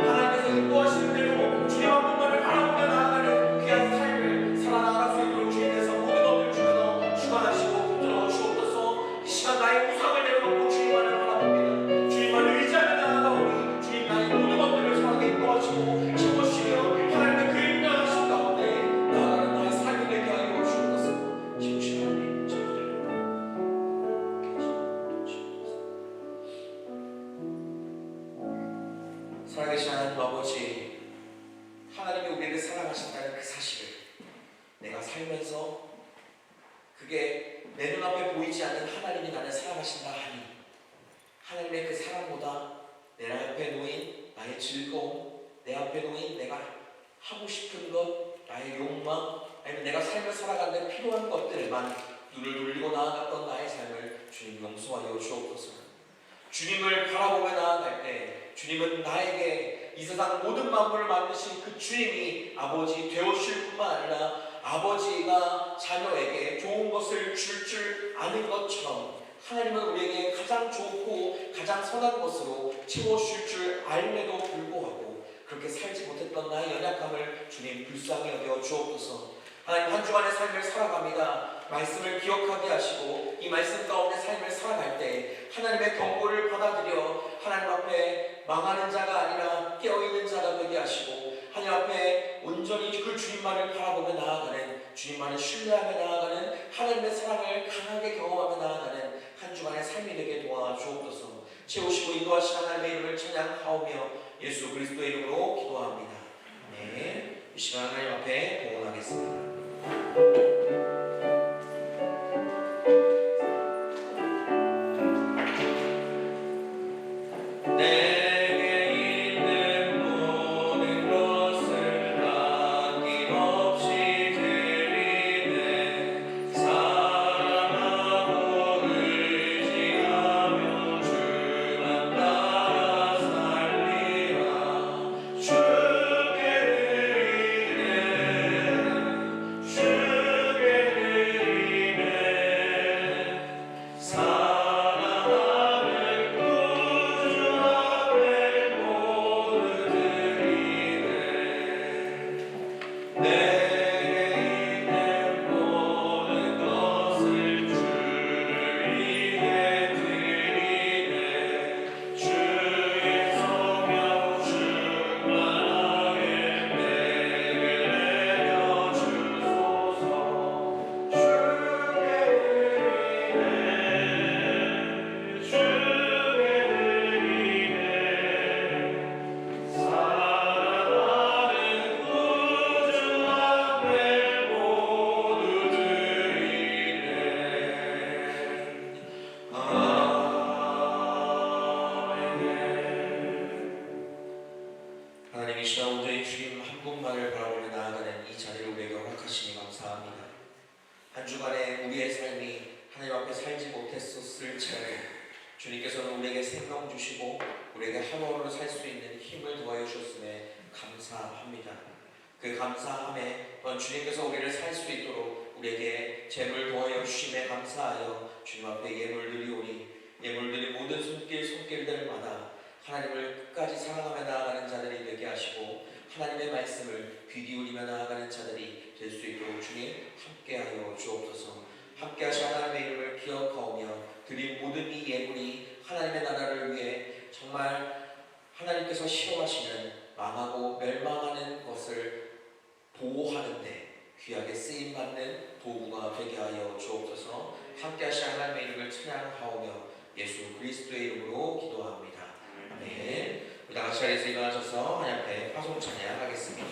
하나님께서 인도하시는 대로 주님 한 분만을 바라보며 나아가는 귀한 삶을 살아나갈 수 있도록 주님께서 모든 것들을 주셔서 주관하시고 붙들어 주옵소서. 이 시간 나의 우상을 내려놓고 주님만을 바라봅니다. 주님만을 의지하며 나아가오니 주님 나의 모든 것들을 살아가게 인도하시고 채워주시며 하나님의 그 인도하신 가운데 나아가는 나의 삶이 되게 하여 주옵소서. 채우시는 하나님 저희들 살아계신 하나님 아버지, 하나님이 우리를 사랑하신다는 그 사실을 내가 살면서 그게 내 눈앞에 보이지 않는 하나님이 나를 사랑하신다 하니 하나님의 그 사랑보다 내 앞에 놓인 나의 즐거움, 내 앞에 놓인 내가 하고 싶은 것, 나의 욕망, 아니면 내가 삶을 살아가는 데 필요한 것들만 눈을 돌리고 나아갔던 나의 삶을 주님 용서하여 주옵소서. 주님을 바라보며 나아갈 때 주님은 나에게 이 세상 모든 만물을 만드신 그 주님이 아버지 되어주실 뿐만 아니라 아버지가 자녀에게 좋은 것을 줄 아는 것처럼 하나님은 우리에게 가장 좋고 가장 선한 것으로 채워주실 줄 알매도 불구하고 그렇게 살지 못했던 나의 연약함을 주님 불쌍히 여겨 주옵소서. 하나님 한 주간의 삶을 살아갑니다. 말씀을 기억하게 하시고 이 말씀 가운데 삶을 살아갈 때 하나님의 경고를 받아들여 하나님 앞에 망하는 자가 아니라 깨어있는 자가 되게 하시고 하나님 앞에 온전히 그 주님만을 바라보며 나아가는 주님만을 신뢰하며 나아가는 하나님의 사랑을 강하게 경험하며 나아가는 한 주간의 삶이 되게 도와주옵소서. 채우시고 인도하신 하나님의 이름을 찬양하오며 예수 그리스도의 이름으로 기도합니다. 네, 이 시간 하나님 앞에 봉헌하겠습니다. 주께 차례 주님께서는 우리에게 생명 주시고 우리에게 하루하루 살 수 있는 힘을 더하여 주셨음에 감사합니다. 그 감사함에 또한 주님께서 우리를 살 수 있도록 우리에게 재물 더하여 주심에 감사하여 주님 앞에 예물 드리오니 예물 드린 모든 손길들마다 하나님을 끝까지 사랑하며 나아가는 자들이 되게 하시고 하나님의 말씀을 귀 기울이며 나아가는 자들이 될 수 있도록 주님 함께하여 주옵소서. 함께하신 하나님의 이름을 기억하오며 드린 모든 이 예물이 하나님의 나라를 위해 정말 하나님께서 싫어하시는 망하고 멸망하는 것을 보호하는데 귀하게 쓰임받는 도구가 되게 하여 주옵소서. 함께하신 하나님의 이름을 찬양하오며 예수 그리스도의 이름으로 기도합니다. 아멘. 우리 다 같이 자리에서 일어나셔서 하나님 앞에 화송 찬양하겠습니다.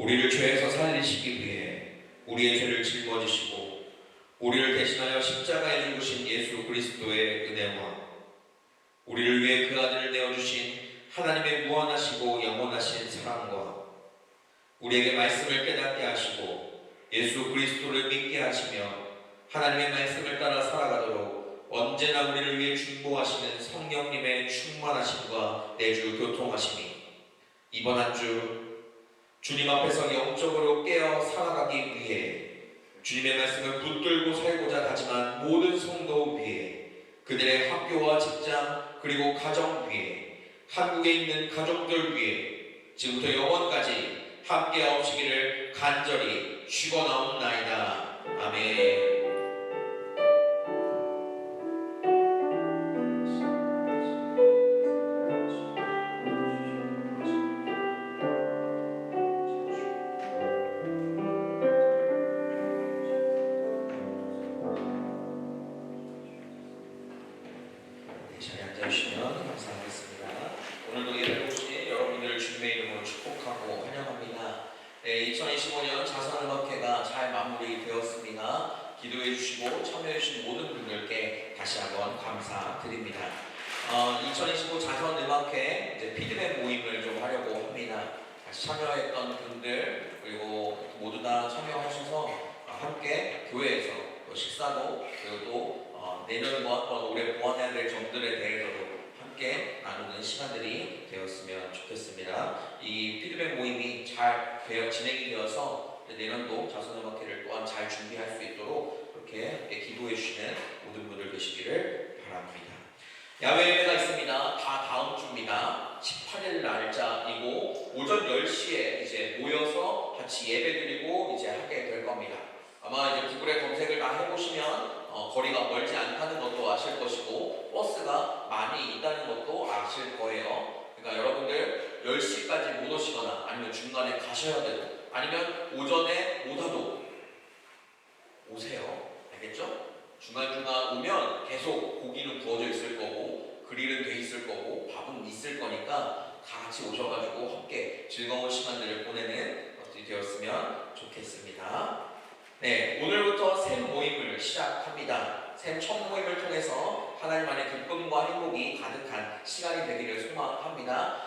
우리를 죄에서 살리시기 위해 우리의 죄를 짊어지시고 우리를 대신하여 십자가에 죽으신 예수 그리스도의 은혜와 우리를 위해 그 아들을 내어주신 하나님의 무한하시고 영원하신 사랑과 우리에게 말씀을 깨닫게 하시고 예수 그리스도를 믿게 하시며 하나님의 말씀을 따라 살아가도록 언제나 우리를 위해 중보하시는 성령님의 충만하심과 내주 교통하심이 이번 한 주 주님 앞에서 영적으로 깨어 살아가기 위해 주님의 말씀을 붙들고 살고자 다짐한 모든 성도 위해 그들의 학교와 직장 그리고 가정 위해 한국에 있는 가족들 위해 지금부터 영원까지 함께 하옵시기를 간절히 축원하옵나이다. 아멘. 자리에 앉아주시면 감사하겠습니다. 오늘도 예배를 오신 여러분들을 주님의 이름으로 축복하고 환영합니다. 2025년 자선음악회가 잘 마무리되었습니다. 기도해 주시고 참여해 주신 모든 분들께 다시 한번 감사드립니다. 2025 자선음악회 이제 피드백 모임을 좀 하려고 합니다. 다시 참여했던 분들 그리고 모두 다 참여하셔서 함께 교회에서 또 식사도 그리고 또 내년과 또 올해 보완해야 될 점들에 대해서도 함께 나누는 시간들이 되었으면 좋겠습니다. 이 피드백 모임이 잘 진행이 되어서 내년도 자선음악회를 또한 잘 준비할 수 있도록 그렇게 함께 기도해 주시는 모든 분들 되시기를 바랍니다. 야외 예배가 있습니다. 다 다음 주입니다. 18일 날짜이고 오전 10시에 이제 모여서 같이 예배드리고 이제 하게 될 겁니다. 아마 이제 구글에 검색을 다 해보시면 거리가 멀지 않다는 것도 아실 것이고 버스가 많이 있다는 것도 아실 거예요. 그러니까 여러분들 10시까지 못 오시거나 아니면 중간에 가셔야 되고 아니면 오전에 못 와도 오세요. 알겠죠? 중간중간 오면 계속 고기는 구워져 있을 거고 그릴은 돼 있을 거고 밥은 있을 거니까 다 같이 오셔가지고 함께 즐거운 시간들을 보내는 것들이 되었으면 좋겠습니다. 네, 오늘부터 샘 모임을 시작합니다. 샘 첫 모임을 통해서 하나님 안의 기쁨과 행복이 가득한 시간이 되기를 소망합니다.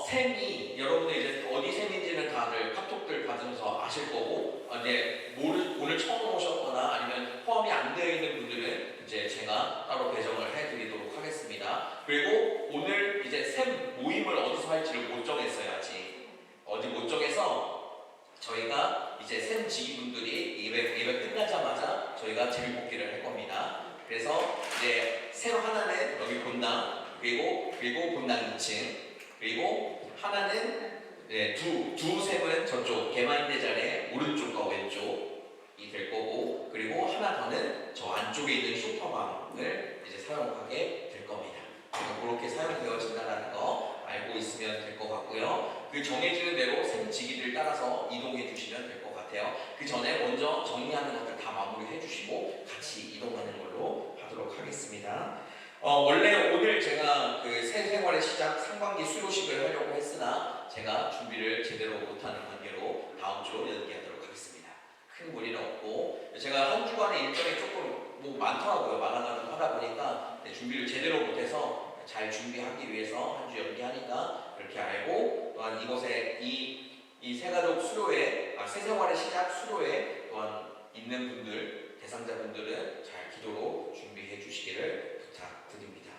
샘이 여러분들 이제 어디 샘인지는 다들 카톡들 받으면서 아실 거고 이제 오늘 처음 오셨거나 아니면 포함이 안 되어 있는 분들은 이제 제가 따로 배정을 해드리도록 하겠습니다. 그리고 오늘 이제 샘 모임을 어디서 할지를 못 정했어요. 아직 어디 못 정해서 저희가 이제 샘 지기분들이 예배 끝나자마자 저희가 제비뽑기를 할 겁니다. 그래서 이제 샘 하나는 여기 본당 그리고 본당 2층 그리고 하나는 두 샘은 저쪽 개마인대 자리에 오른쪽과 왼쪽이 될 거고 그리고 하나 더는 저 안쪽에 있는 쇼파방을 이제 사용하게 될 겁니다. 그렇게 사용되어진다는 거 알고 있으면 될 것 같고요. 그 정해지는 대로 샘지기를 따라서 이동해 주시면 될 것 같아요. 그 전에 먼저 정리하는 것들 다 마무리해 주시고 같이 이동하는 걸로 하도록 하겠습니다. 원래 오늘 제가 그 새 생활의 시작 상반기 수료식을 하려고 했으나 제가 준비를 제대로 못하는 관계로 다음 주로 연기하도록 하겠습니다. 큰 무리는 없고 제가 한 주간의 일정이 조금 많더라고요. 많아가지고 하다 보니까 준비를 제대로 못해서 잘 준비하기 위해서 한 주 연기하니까 그렇게 알고 또한 이곳에 이 새가족 수료회 새 생활의 시작 수료회 또한 있는 분들 대상자분들은 잘 기도로 준비해 주시기를 부탁드립니다.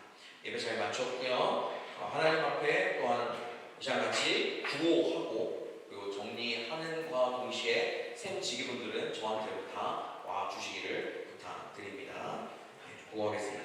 예배 잘 마쳤고요. 하나님 앞에 또한 이 시간 같이 구호하고 그리고 정리하는과 동시에 샘 지기분들은 저한테로 다 와 주시기를 부탁드립니다. 구호하겠습니다.